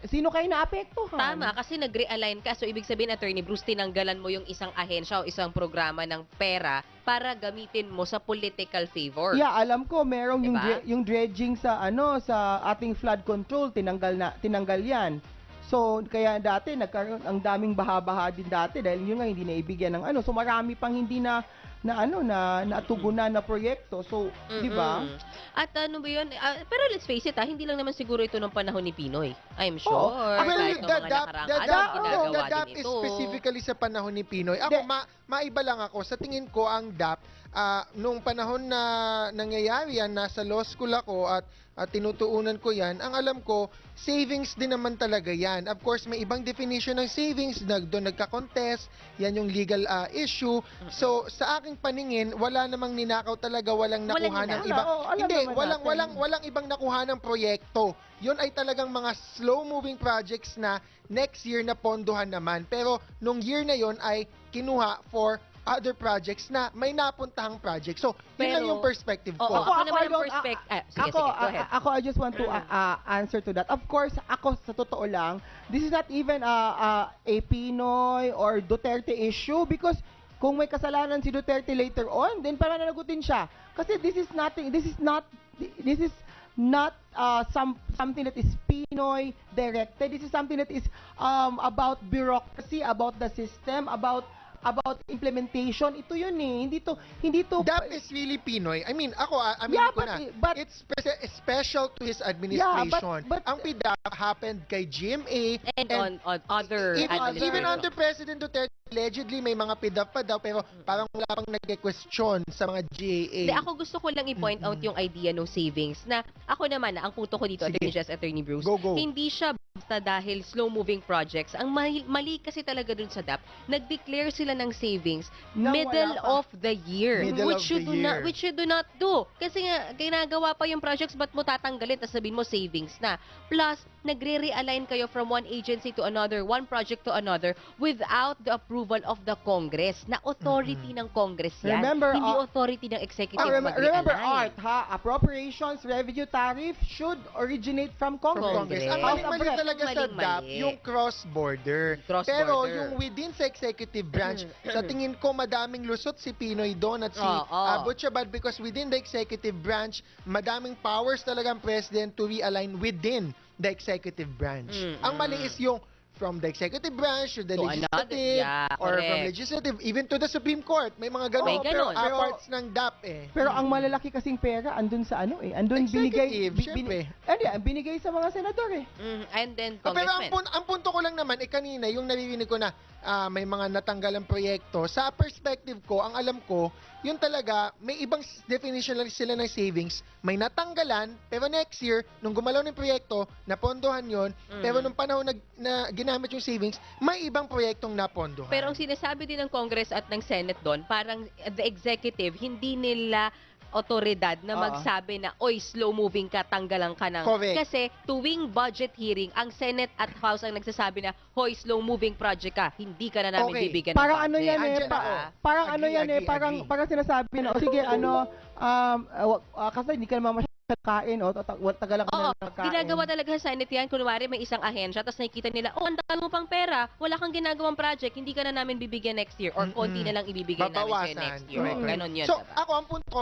sino kayo naapektuhan? Tama, kasi nag-realign ka. So, ibig sabihin, Attorney Bruce, tinanggalan mo yung isang ahensya o isang programa ng pera para gamitin mo sa political favor. Yeah, alam ko merong Diba? yung dredging sa sa ating flood control, tinanggal yan. So, kaya dati nagkaroon ang daming baha-baha din dati dahil yun nga hindi naibigyan ng So, marami pang hindi na natugunan na proyekto. So, di ba? At ano ba yun? Pero let's face it, hindi lang naman siguro ito ng panahon ni Pinoy. I'm sure. Oh, Kahit ng mga nakarang ginagawa the DAP din is ito. specifically sa panahon ni Pinoy. Ako, maiba lang ako. Sa tingin ko, ang DAP, nung panahon na nangyayari yan, nasa law school ako at tinutuunan ko yan, ang alam ko, savings din naman talaga yan. Of course, may ibang definition ng savings, doon nagka-contest, yan yung legal issue. So, sa aking paningin, wala namang ninakaw talaga, walang nakuha ng iba. Hindi, walang ibang nakuha ng proyekto. Yun ay talagang mga slow-moving projects na next year na pondohan naman. Pero, nung year na yon ay kinuha for other projects na may napuntahang project. So, yun lang yung perspective ko. Ako, I just want to answer to that. Of course, ako sa totoo lang, this is not even a Pinoy or Duterte issue because kung may kasalanan si Duterte later on, then para nanagutin siya. Kasi this is not something that is Pinoy directed. This is something that is about bureaucracy, about the system, about implementation. Ito yun eh. Hindi to That is really Pinoy. I mean, ako, ko na. It's special to his administration. But ang PDAP happened kay GMA and on other even under President Duterte, allegedly may mga PDAP pa daw, pero parang wala pang nagke-question sa mga GAA. Ako gusto ko lang i-point out yung idea ng savings na ako naman, ang punto ko dito, Attorney Bruce, hindi siya basta dahil slow-moving projects. Ang mali kasi talaga dun sa DAP, nag-declare sila ng savings middle of the year. Which you do not do. Kasi nga, ginagawa pa yung projects, ba't mo tatanggalin? Tapos sabihin mo savings na. Plus, nagre-realign kayo from one agency to another, one project to another, without the approval of the Congress. Na authority ng Congress yan. Remember, hindi authority ng executive remember, mag-realign. Art, appropriations, revenue tariff should originate from Congress. Ang mali talaga sa DAP, yung cross-border. Pero yung within sa executive branch, sa tingin ko madaming lusot si Pinoy doon at si Butchabad because within the executive branch, madaming powers talaga ang president to realign within the executive branch. Ang mali is yung from the executive branch to the legislative, or from legislative, even to the Supreme Court. May mga ganun. Pero parts ng DAP eh. Pero ang malalaki kasing pera, andun sa andun binigay sa mga senador eh. And then, pero ang punto ko lang naman, kanina, yung naririnig ko na may mga natanggalang proyekto, sa perspective ko, ang alam ko, yun talaga, may ibang definition lang sila ng savings, may natanggalan, pero next year, nung gumalaw ng proyekto, napondohan yon, pero nung panahon na ginamit yung savings, may ibang proyektong napondohan. Pero ang sinasabi din ng Congress at ng Senate doon, parang the executive, hindi nila otoridad na magsabi na, oy, slow-moving ka, tanggalan ka ng... Correct. Kasi tuwing budget hearing, ang Senate at House ang nagsasabi na, hoy, slow-moving project ka, hindi ka na namin bibigyan parang ng budget. Parang sinasabi na, sige, kasi hindi ka naman kain o tagalan ka na kain. Ginagawa talaga sa Senate yan. Kunwari may isang ahensya, tapos nakikita nila, ang dami mo pang pera, wala kang ginagawang project, hindi ka na namin bibigyan next year or konti na lang ibibigay namin sa'yo next year. Ganon yun. So, ako, ang punto ko,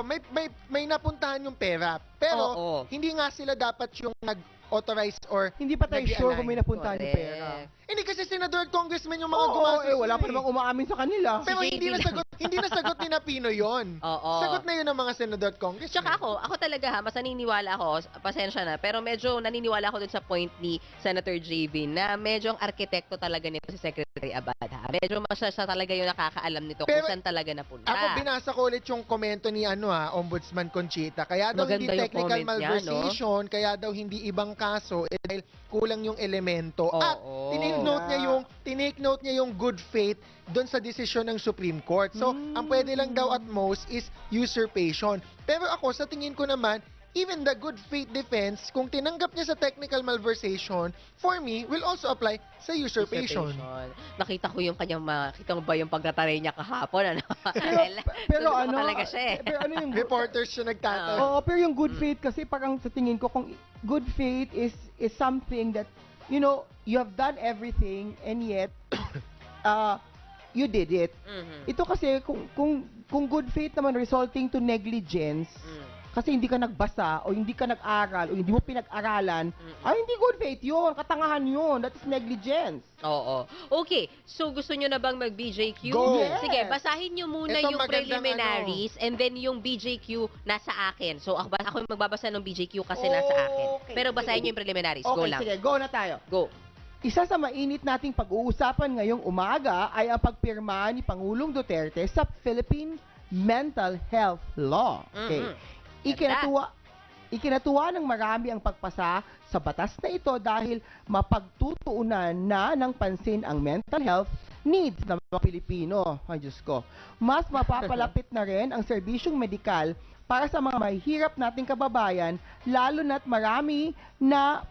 may napuntahan yung pera, pero hindi nga sila dapat yung nag-authorize or hindi pa tayo sure kung may napuntahan yung pera. Hindi kasi senador at congressman yung mga gumasos. Wala pa namang umaamin sa kanila. Pero hindi nasagot ni Napino yon. Sagot na yun ng mga senador at congressman. Tsaka ako talaga mas naniniwala ako, pasensya na, pero medyo naniniwala ako dun sa point ni Senator JV na medyo ang arkitekto talaga nito si Secretary Abad. Medyo mas siya talaga yung nakakaalam nito kung saan talaga napunta. Ako binasa ko ulit yung komento ni Ombudsman Conchita. Kaya daw hindi technical malversation, kaya daw hindi ibang kaso dahil kulang yung elemento. At tinake note niya yung good faith doon sa desisyon ng Supreme Court. So, ang pwede lang daw at most is usurpation. Pero ako, sa tingin ko naman, even the good faith defense, kung tinanggap niya sa technical malversation, for me, will also apply sa usurpation. Nakita ko yung kanyang, makita mo ba yung pagtatare niya kahapon? Pero talaga siya eh. Pero yung reporters siya nagtatanong. Oo, pero yung good faith kasi parang sa tingin ko, kung good faith is something that, you have done everything and yet, you did it. Ito kasi, kung good faith naman resulting to negligence, kasi hindi ka nagbasa o hindi ka nag-aral o hindi mo pinag-aralan, ay hindi good faith yun. Katangahan yun. That is negligence. Oo. Okay, so gusto nyo na bang mag-BJQ? Go! Yes. Sige, basahin nyo muna Ito yung magandang preliminaries and then yung BJQ nasa akin. So ako yung magbabasa ng BJQ kasi nasa akin. Okay, Pero basahin sige. nyo yung preliminaries. Go Okay, lang. sige. Go na tayo. Go. Isa sa mainit nating pag-uusapan ngayong umaga ay ang pagpirma ni Pangulong Duterte sa Philippine Mental Health Law. Okay. Ikinatuwa ng marami ang pagpasa sa batas na ito dahil mapagtutuunan na ng pansin ang mental health needs ng mga Pilipino. Ay, Diyos ko. Mas mapapalapit na rin ang serbisyong medikal para sa mga mahihirap nating kababayan, lalo na't parami na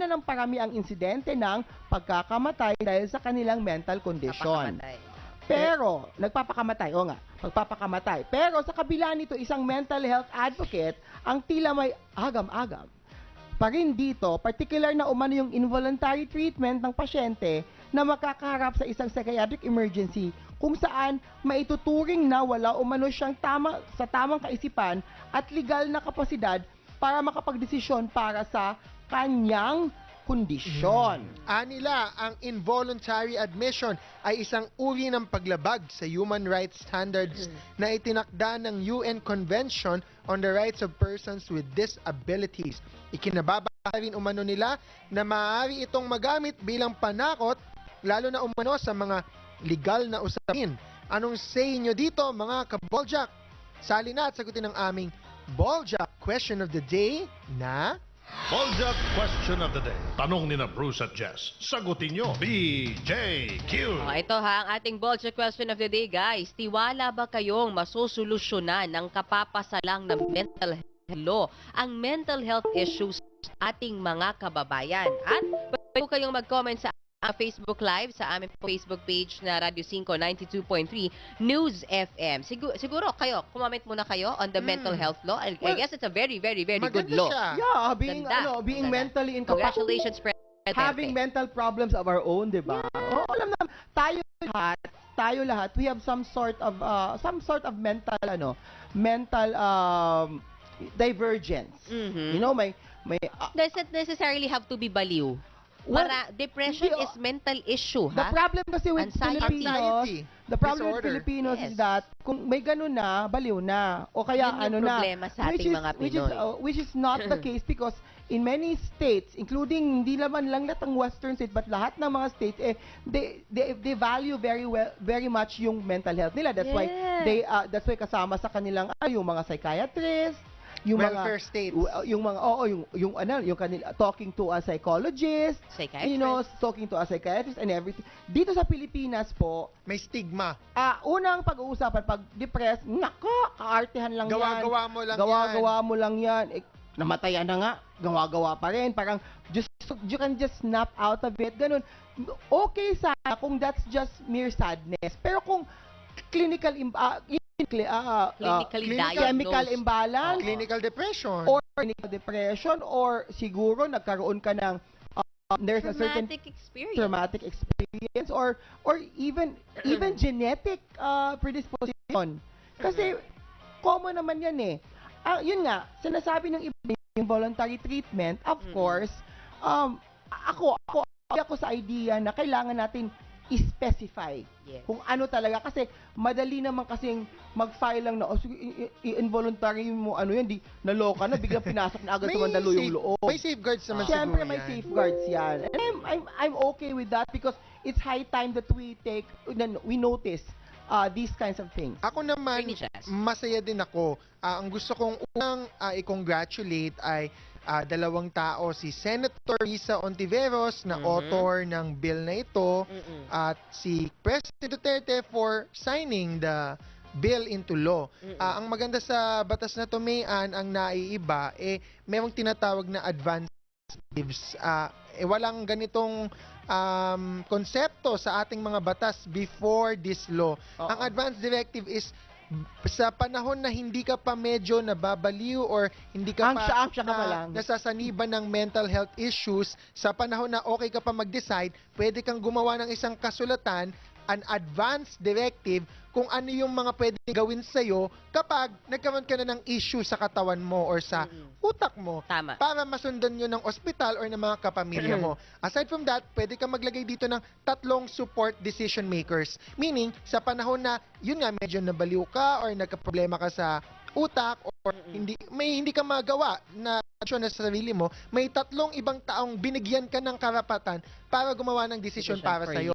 ng parami ang insidente ng pagkakamatay dahil sa kanilang mental condition. Pero, magpapakamatay. Pero sa kabila nito, isang mental health advocate ang tila may agam-agam. Pa rin dito, particular na umano yung involuntary treatment ng pasyente na makakaharap sa isang psychiatric emergency kung saan maituturing na wala umano siyang tamang kaisipan at legal na kapasidad para makapagdesisyon para sa kanyang kondisyon. Anila, ang involuntary admission ay isang uri ng paglabag sa human rights standards na itinakda ng UN Convention on the Rights of Persons with Disabilities. Ikinababasa rin umano nila na maaari itong magamit bilang panakot, lalo na umano sa mga legal na usapin. Anong say nyo dito, mga kaboljak? Sali na at sagutin ang aming Boljak Question of the Day na... Boljak Question of the Day. Tanong ni na Bruce at Jess. Sagutin nyo. BJQ. Ito ha, ang ating Boljak Question of the Day, guys. Tiwala ba kayong masosolusyonan ng kapapasalang na mental health law ang mental health issues ating mga kababayan? At pwede kayong mag-comment sa Facebook Live sa aming Facebook page na Radio 5 92.3 News FM. Siguro kayo, comment muna kayo on the mental health law. I guess it's a very, very, very good law. Yeah, being mentally incapacitated. Congratulations, President. Having mental problems of our own, 'di ba? Oh, alam na tayo lahat, we have some sort of mental divergence. You know, may doesn't necessarily have to be baliw. Depression is mental issue, ha? The problem kasi with Anxiety. Filipinos is that kung may ganun na, baliw na. O kaya yun yung problema sa ating mga Pinoy. Which is not the case because in many states, including hindi naman lang lahat ng western states, but lahat ng mga states, they value very much yung mental health nila. That's why that's why kasama sa kanilang yung mga psychiatrists, yung welfare mga states, yung mga yung kanila talking to a psychologist, talking to a psychiatrist and everything. Dito sa Pilipinas po, may stigma. Unang pag-uusapan pag depressed, nako, kaartehan lang gawa-gawa yan. Gawa-gawa mo lang yan. Namatayan na nga, gawa-gawa pa rin. Parang you can just snap out of it. Ganun. Okay sana kung that's just mere sadness. Pero kung clinical chemical imbalance, clinical depression, or siguro nagkaroon ka ng there's a certain traumatic experience or even genetic predisposition. Kasi common naman yan eh. Yun nga, sinasabi ng iba yung voluntary treatment, of course, ako sa idea na kailangan natin i-specify kung ano talaga, kasi madali naman kasing mag-file lang na involuntary mo yan, di naloka na, biglang pinasok na agad sa mandalo yung loob. May safeguards naman siguro. Siyempre may safeguards yan. And I'm okay with that because it's high time that we notice these kinds of things. Ako naman, masaya din ako. Ang gusto kong unang i-congratulate ay dalawang tao, si Senator Risa Ontiveros na author ng bill na ito at si President Duterte for signing the bill into law. Ang maganda sa batas na to, Mayan, ang naiiba, mayroong tinatawag na advance directives. Walang ganitong konsepto sa ating mga batas before this law. Ang advance directive is sa panahon na hindi ka pa medyo nababaliw or hindi ka nasasaniban ng mental health issues, sa panahon na okay ka pa mag-decide, pwede kang gumawa ng isang kasulatan an advance directive kung ano yung mga pwede gawin sa'yo kapag nagkaroon ka na ng issue sa katawan mo or sa utak mo. Tama. Para masundan nyo ng ospital or ng mga kapamilya mo. Aside from that, pwede ka maglagay dito ng 3 support decision makers. Meaning, sa panahon na, yun nga, medyo nabaliw ka or nagka-problema ka sa utak or hindi ka magawa na aksyon sa sarili mo, may 3 ibang taong binigyan ka ng karapatan para gumawa ng desisyon para sa iyo.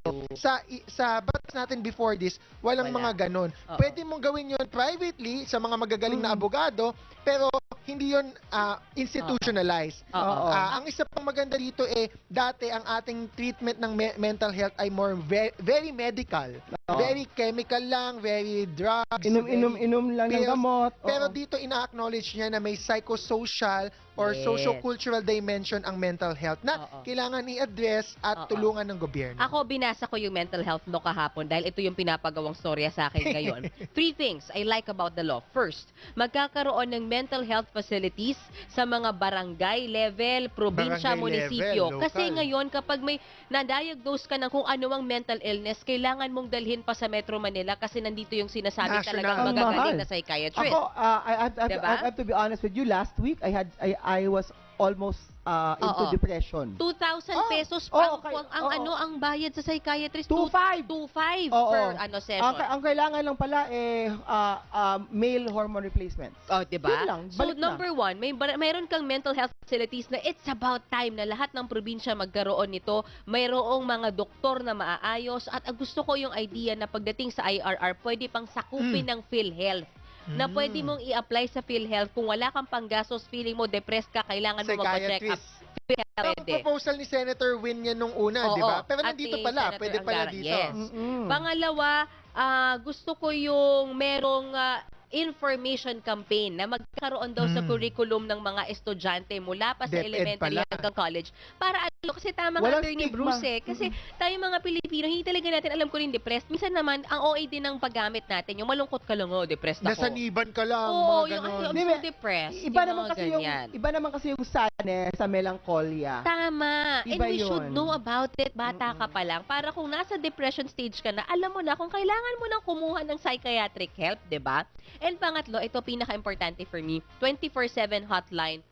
Sa batas natin before this, walang mga ganon. Pwede mong gawin yon privately sa mga magagaling na abogado, pero hindi yon institutionalized. Ang isa pang maganda dito dati ang ating treatment ng mental health ay more very medical. Very chemical lang, very drugs. Inom lang ng gamot. Pero dito ina-acknowledge niya na may psychosocial or socio-cultural dimension ang mental health na kailangan i-address at tulungan ng gobyerno. Ako, binasa ko yung mental health law kahapon dahil ito yung pinapagawang storya sa akin ngayon. 3 things I like about the law. First, magkakaroon ng mental health facilities sa mga barangay level, probinsya, munisipyo. Kasi ngayon, kapag may na-diagnose ka ng kung ano ang mental illness, kailangan mong dalhin pa sa Metro Manila kasi nandito yung sinasabi talagang magagaling na psychiatrist. Ako, I have to be honest with you, last week, I was almost into depression. 2,000 pesos pa ang bayad sa psychiatrist. 2,500 per session. Ang kailangan lang pala male hormone replacements. Diba? So number 1, mayroon kang mental health facilities na it's about time na lahat ng probinsya magkaroon nito. Mayroong mga doktor na maaayos at gusto ko yung idea na pagdating sa IRR, pwede pang sakupin ng PhilHealth. Na pwede mong i-apply sa PhilHealth kung wala kang panggastos, feeling mo depressed ka, kailangan mo magpa-check up. Ang proposal ni Senator Win yan nung una, di ba? Pero nandito pala, pwede pala dito. Yes. Pangalawa, gusto ko yung merong information campaign na magkaroon daw sa curriculum ng mga estudyante mula pa sa elementary hanggang college. Para kasi tama nga Attorney Bruce kasi tayo mga Pilipino, hindi talaga natin alam kung rin depressed. Minsan naman, ang OA din ng paggamit natin, yung malungkot ka lang, depressed ako. Nasaniban ka lang, mga ganon. Yung so depressed. Iba naman kasi yung sadness sa melancholia. Tama. Iba And we yun. should know about it, bata ka pa lang. Para kung nasa depression stage ka na, alam mo na kung kailangan mo nang kumuha ng psychiatric help, di ba? And pangatlo, ito pinaka-importante for me, 24/7 hotline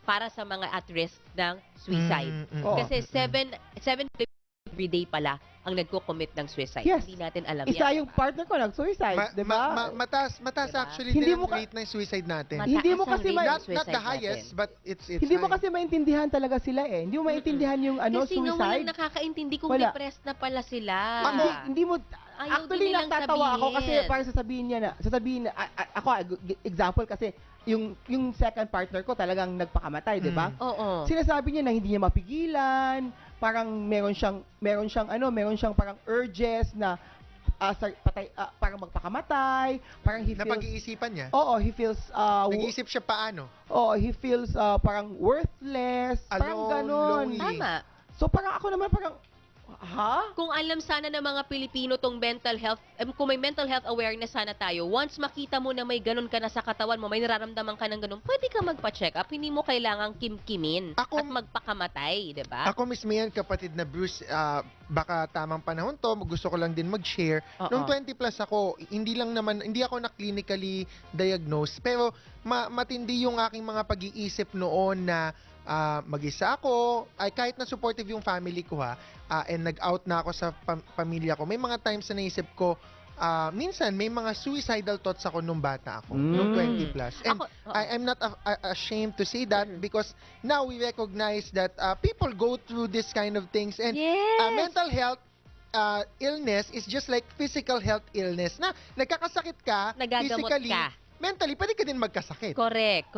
para sa mga at risk ng suicide. Kasi 7 every day pala ang nagko-commit ng suicide. Yes. Hindi natin alam Isa yan. yung partner ko nag-suicide, di ba? Mataas Diba? actually Hindi din mo ang rate ng suicide natin. Hindi mo kasi not the highest, but it's hindi mo high. kasi maintindihan talaga sila Hindi mo maintindihan yung Kasi nga walang suicide. nakakaintindi kung Wala. depressed na pala sila. Hindi mo Ayaw actually din nilang natatawa ako sabihin. kasi parang sasabihin ako example kasi yung second partner ko talagang nagpakamatay, 'di ba? Oo. Sinasabi niya na hindi niya mapigilan, parang meron siyang parang urges na parang magpakamatay, parang he feels Napag-iisipan niya? Oo, he feels nag-iisip siya paano? Oo, he feels parang worthless, parang ganon. lonely. Tama. So parang ako naman parang Kung alam sana ng mga Pilipino tong mental health, kung may mental health awareness sana tayo, once makita mo na may ganun ka na sa katawan mo, may nararamdaman ka ng ganun, pwede ka magpa-check up. Hindi mo kailangang kimkimin at magpakamatay, di ba? Ako mismo yan, kapatid na Bruce, baka tamang panahon to, gusto ko lang din mag-share. Nung 20 plus ako, hindi ako na clinically diagnosed, pero matindi yung aking mga pag-iisip noon na mag-isa ako, ay kahit na supportive yung family ko and nag-out na ako sa pamilya ko, may mga times na naisip ko, minsan may mga suicidal thoughts ako nung bata ako, nung 20 plus. And I'm not ashamed to say that because now we recognize that people go through this kind of things and mental health illness is just like physical health illness na nagkakasakit ka, nagagamot physically, ka. Mentally, pwede ka din magkasakit. Correct.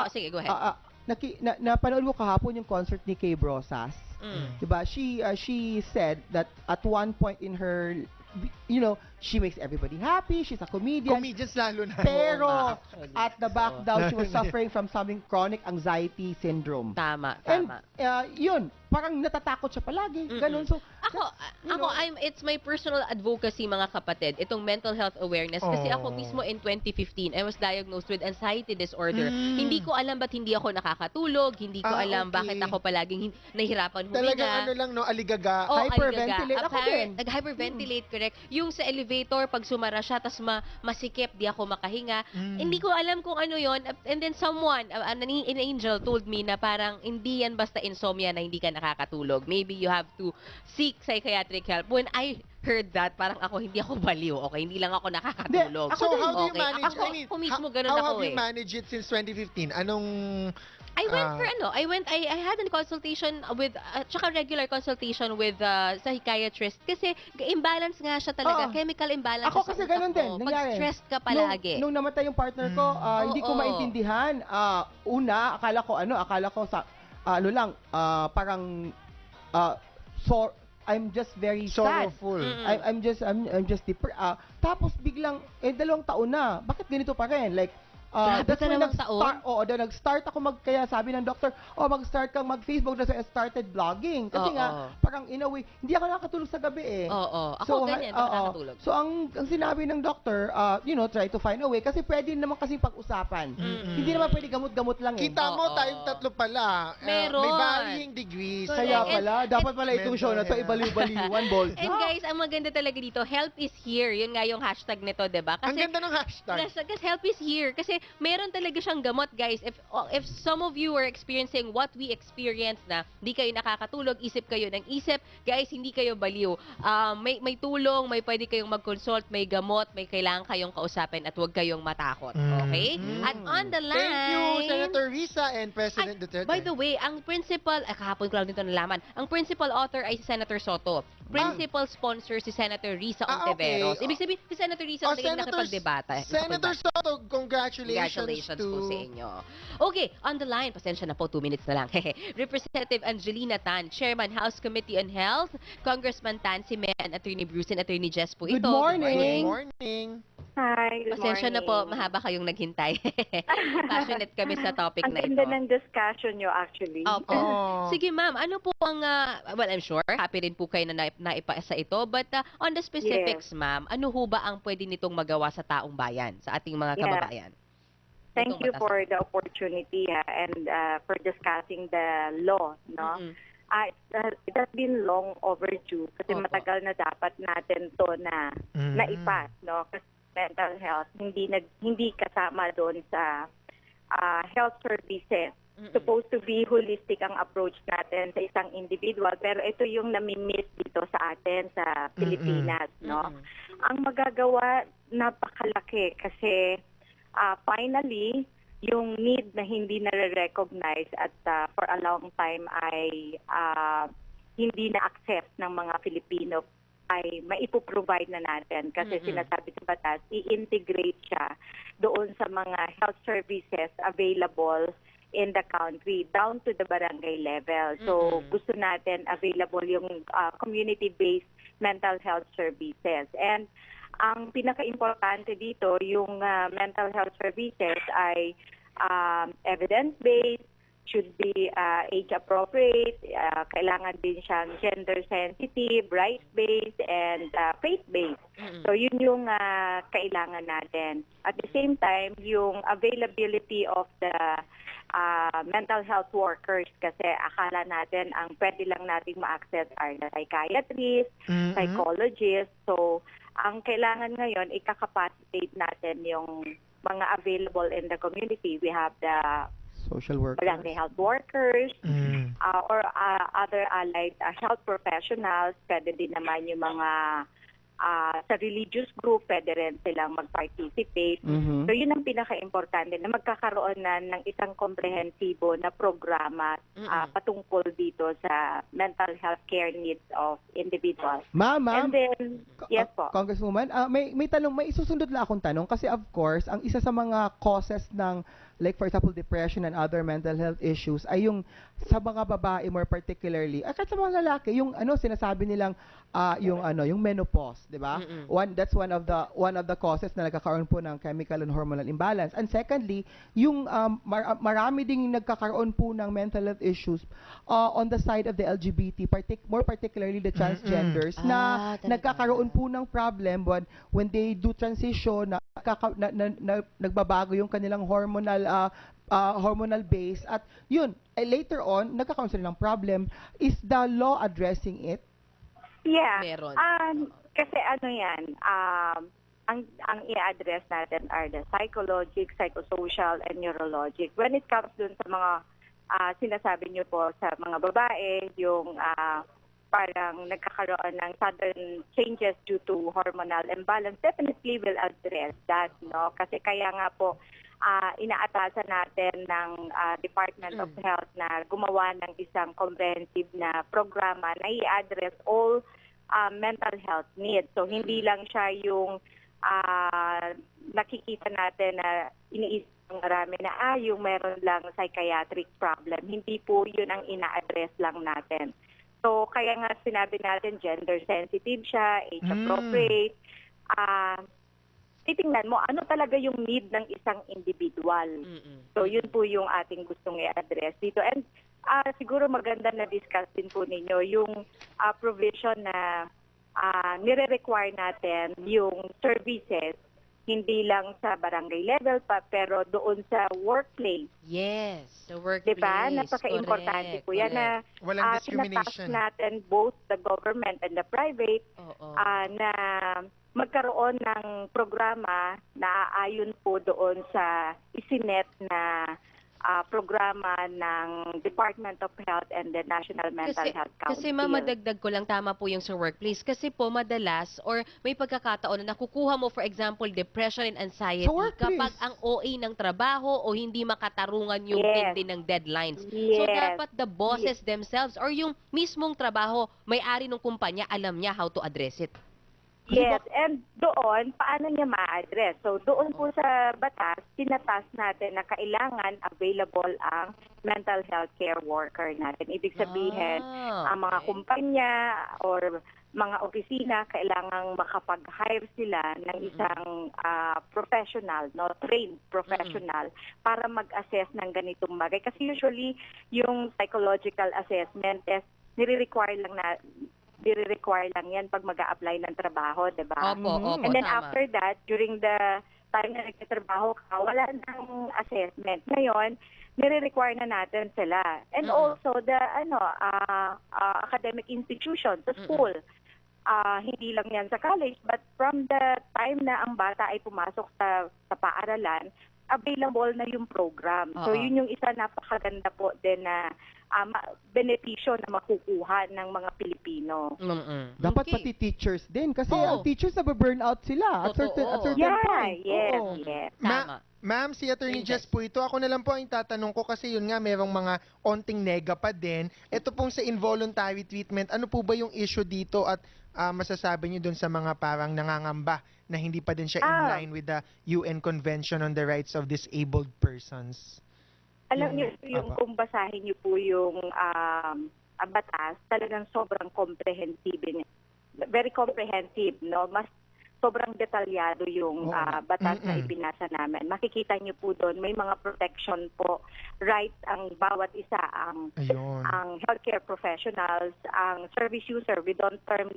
Sige, go ahead. Napanood ko kahapon yung concert ni Kay Brosas. Diba? She said that at one point in her, she makes everybody happy. She's a comedian. Comedians lalo na. Pero at the back daw, she was suffering from something chronic anxiety syndrome. Tama. And yun, parang natatakot siya palagi. Ganun. So, It's my personal advocacy, mga kapatid, itong mental health awareness. Kasi ako mismo in 2015, I was diagnosed with anxiety disorder. Hindi ko alam ba't hindi ako nakakatulog, hindi ko alam bakit ako palaging nahihirapan huminga. Talagang ano lang, no, aligaga. Hyperventilate ako din. Nag-hyperventilate, correct. Yung sa elevator, pag sumara siya, tas masikip, di ako makahinga. Hindi ko alam kung ano yon. And then someone, an angel told me na parang hindi yan basta insomnia na hindi ka nakakatulog. Maybe you have to seek psychiatric help. When I heard that, parang hindi ako baliw, okay? Hindi lang ako nakakatulog. So how do you manage? Ako mismo ganun how ako have you managed it since 2015? Anong... I had a consultation with, tsaka regular consultation with psychiatrist kasi imbalance nga siya talaga, chemical imbalance. Ako kasi ganun din, nangyari. Pag stressed ka palagi. Nung namatay yung partner ko, hindi ko maintindihan. Una, akala ko parang I'm just very sorrowful. sad. I'm just depressed. Tapos biglang 2 taon na. Bakit ganito pa rin? Like Grabe ka namang taon. Nag-start ako kaya sabi ng doctor, mag-start kang mag-Facebook, so I started blogging. Kasi nga, parang in a way, hindi ako nakatulog sa gabi eh. Ako ganyan, ako nakatulog. So, ang sinabi ng doctor, try to find a way, kasi pwede naman kasi pag-usapan. Hindi naman pwede gamot-gamot lang eh. Kita mo, tayong tatlo pala. Meron. May varying degrees. Kaya pala, dapat pala itong show na to, ibaliw-baliwan, bold. And guys, ang maganda talaga dito, help is here. Yun nga yung hashtag nito, diba? Ang ganda ng hashtag. Kasi help is here. Kasi meron talaga siyang gamot, guys. If some of you are experiencing what we experience na di kayo nakakatulog, isip kayo ng isip, guys, hindi kayo baliw. May tulong, may pwede kayong mag-consult, may gamot, may kailangan kayong kausapin at huwag kayong matakot. Okay? At on the line... Thank you, Senator Risa and President Duterte. By the way, ang principal, kahapon ko lang dito nalaman, ang principal author ay si Senator Soto. Principal sponsor si Senator Risa Ontiveros. Ibig sabihin, si Senator Risa ang nakipagdebata. Senator Soto, congratulations po sa inyo. Okay, on the line, pasensya na po, 2 minutes na lang. Representative Angelina Tan, Chairman House Committee on Health, Congressman Tansi Men, Attorney Bruce, and Attorney Jess po ito. Good morning. Good morning. Hi, good Pasensya morning. na po, mahaba kayong naghintay. Passionate kami sa topic na ito. Ang ganda ng discussion nyo actually. Opo. Sige ma'am, ano po ang, well I'm sure, happy rin po kayo na naipasa ito, but on the specifics ma'am, ano ho ba ang pwede nitong magawa sa taong bayan, sa ating mga kababayan? Thank you for the opportunity and for discussing the law, no? It has been long overdue kasi matagal na dapat natin to na naipas, no? Kasi mental health hindi kasama doon sa health services. Supposed to be holistic ang approach natin sa isang individual, pero ito yung nami-miss dito sa atin sa Pilipinas, no? Ang magagawa napakalaki kasi finally yung need na hindi na-recognize at for a long time ay hindi na-accept ng mga Filipino ay maipoprovide na natin kasi sinasabi sa batas, i-integrate siya doon sa mga health services available in the country down to the barangay level. So gusto natin available yung community-based mental health services. And ang pinaka-importante dito, yung mental health services ay evidence-based, should be age-appropriate, kailangan din siyang gender-sensitive, rights-based, and faith-based. So yun yung kailangan natin. At the same time, yung availability of the mental health workers kasi akala natin ang pwede lang nating ma-access are the psychiatrists, psychologists. So ang kailangan ngayon, ikakapacitate natin yung mga available in the community. We have the social workers, barangay health workers, or other allied health professionals. Pwede din naman yung mga sa religious group, pwede rin silang mag-participate. So yun ang pinaka-importante, na magkakaroon na ng isang komprehensibo na programa patungkol dito sa mental health care needs of individuals. Ma'am, And then, yes po. Congresswoman, may isusundot lang akong tanong kasi of course, ang isa sa mga causes ng like for example depression and other mental health issues ay yung sa mga babae more particularly at sa mga lalaki yung sinasabi nilang yung menopause, 'di ba? That's one of the causes na nagkakaroon po ng chemical and hormonal imbalance. And secondly, yung marami ding nagkakaroon po ng mental health issues on the side of the LGBT, more particularly the transgenders na nagkakaroon po ng problem when they do transition, nagbabago yung kanilang hormonal base, at yun, later on nagkakaroon sila ng problem. Is the law addressing it? Yeah. Meron. Kasi ano yan, ang i-address natin are the psychologic, psychosocial, and neurologic. When it comes dun sa mga sinasabi niyo po sa mga babae, yung parang nagkakaroon ng sudden changes due to hormonal imbalance, definitely will address that, no? Kasi kaya nga po, inaatasan natin ng Department of Health na gumawa ng isang comprehensive na programa na i-address all mental health needs. So, hindi lang siya yung nakikita natin na iniisip ng marami na yung meron lang psychiatric problem. Hindi po yun ang ina-address lang natin. So, kaya nga sinabi natin gender sensitive siya, age appropriate, titingnan mo ano talaga yung need ng isang individual. So yun po yung ating gustong i-address dito. And siguro maganda na discuss din po ninyo yung provision na nire-require natin yung services hindi lang sa barangay level pa, pero doon sa workplace. Yes, the workplace. Diba? Napaka-importante po yan na walang discrimination. natin both the government and the private na magkaroon ng programa na aayon po doon sa isinet na programa ng Department of Health and the National Mental Health Council. Kasi madagdag ko lang, tama po yung sa workplace. Kasi po madalas or may pagkakataon na nakukuha mo, for example, depression and anxiety kapag ang OA ng trabaho o hindi makatarungan yung tindi ng deadlines. So dapat the bosses themselves or yung mismong trabaho, may-ari ng kumpanya, alam niya how to address it. Yes, and doon, paano niya ma-address? So doon po sa batas, tinatas natin na kailangan available ang mental health care worker natin. Ibig sabihin, ang mga kumpanya or mga opisina, kailangang makapag-hire sila ng isang professional, no, trained professional para mag-assess ng ganitong bagay. Kasi usually, yung psychological assessment is nire-require lang yan pag mag-a-apply ng trabaho, diba? Opo, and then tama. after that, during the time na nagtatrabaho ka, wala nang assessment. Ngayon, nire-require na natin sila. And also, the academic institution, the school. Hindi lang yan sa college, but from the time na ang bata ay pumasok sa paaralan, available na yung program. So, yun yung isa napakaganda po din na benepisyo na makukuha ng mga Pilipino. Dapat pati teachers din kasi ang teachers na-burnout sila at certain point. Yes. Ma'am, si Attorney Jess po ito. Ako na lang po ang tatanong ko kasi yun nga, merong mga onting nega pa din. Ito pong sa involuntary treatment, ano po ba yung issue dito at masasabi niyo dun sa mga parang nangangamba na hindi pa din siya in line with the UN Convention on the Rights of Disabled Persons? Alam niyo, kung basahin niyo po yung batas, talagang sobrang comprehensive. Very comprehensive, no? Mas sobrang detalyado yung batas na ipinasa namin. Makikita niyo po doon, may mga protection po, rights ang bawat isa, ang healthcare professionals, ang service user. We don't term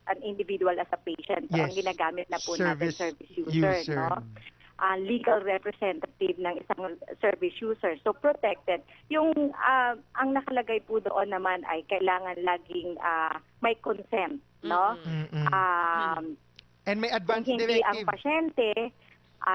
an individual as a patient. So, ang ginagamit na po natin service user. No? Legal representative ng isang service user. So, protected. Yung, ang nakalagay po doon naman ay kailangan laging may consent, no? And may advance kung hindi directive. Ang pasyente,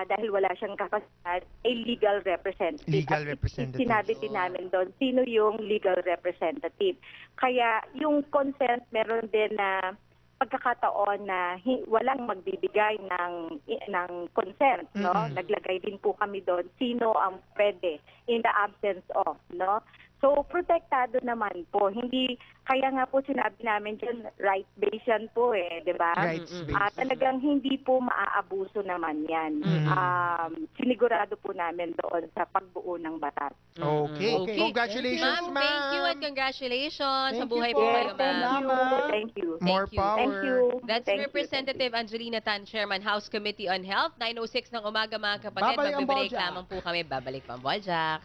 dahil wala siyang kapasidad, ay legal representative. Legal representative. Sinabi din namin doon, sino yung legal representative. Kaya yung consent, meron din na pagkakataon na walang magbibigay ng consent, no? Naglagay din po kami doon sino ang pwede in the absence of, no? So, protektado naman po. Hindi, kaya nga po sinabi namin dyan, right-based yan po di ba? Rights-based. Talagang hindi po maaabuso naman yan. Sinigurado po namin doon sa pagbuo ng batas. Okay. Congratulations, Ma'am, thank you at congratulations. Sa buhay po kayo, ma'am. Thank you. More power. Thank you. That's Thank you. Representative Angelina Tan, Chairman, House Committee on Health. 9:06 ng umaga, mga kapatid. Babalik ang Magbibreak Boljak. lamang po kami. Babalik pa ang Boljak.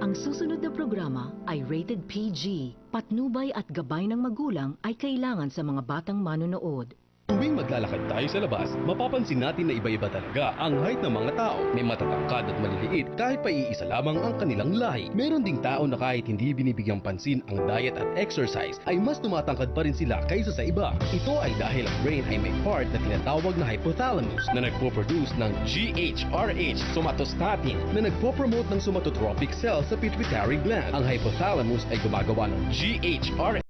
Ang susunod na programa ay rated PG. Patnubay at gabay ng magulang ay kailangan sa mga batang manonood. Tuwing maglalakad tayo sa labas, mapapansin natin na iba-iba talaga ang height ng mga tao. May matatangkad at maliliit kahit pa iisa lamang ang kanilang lahi. Meron ding tao na kahit hindi binibigyang pansin ang diet at exercise, ay mas tumatangkad pa rin sila kaysa sa iba. Ito ay dahil ang brain ay may part na tinatawag na hypothalamus na nagpo-produce ng GHRH somatostatin na nagpo-promote ng somatotropic cells sa pituitary gland. Ang hypothalamus ay gumagawa ng GHRH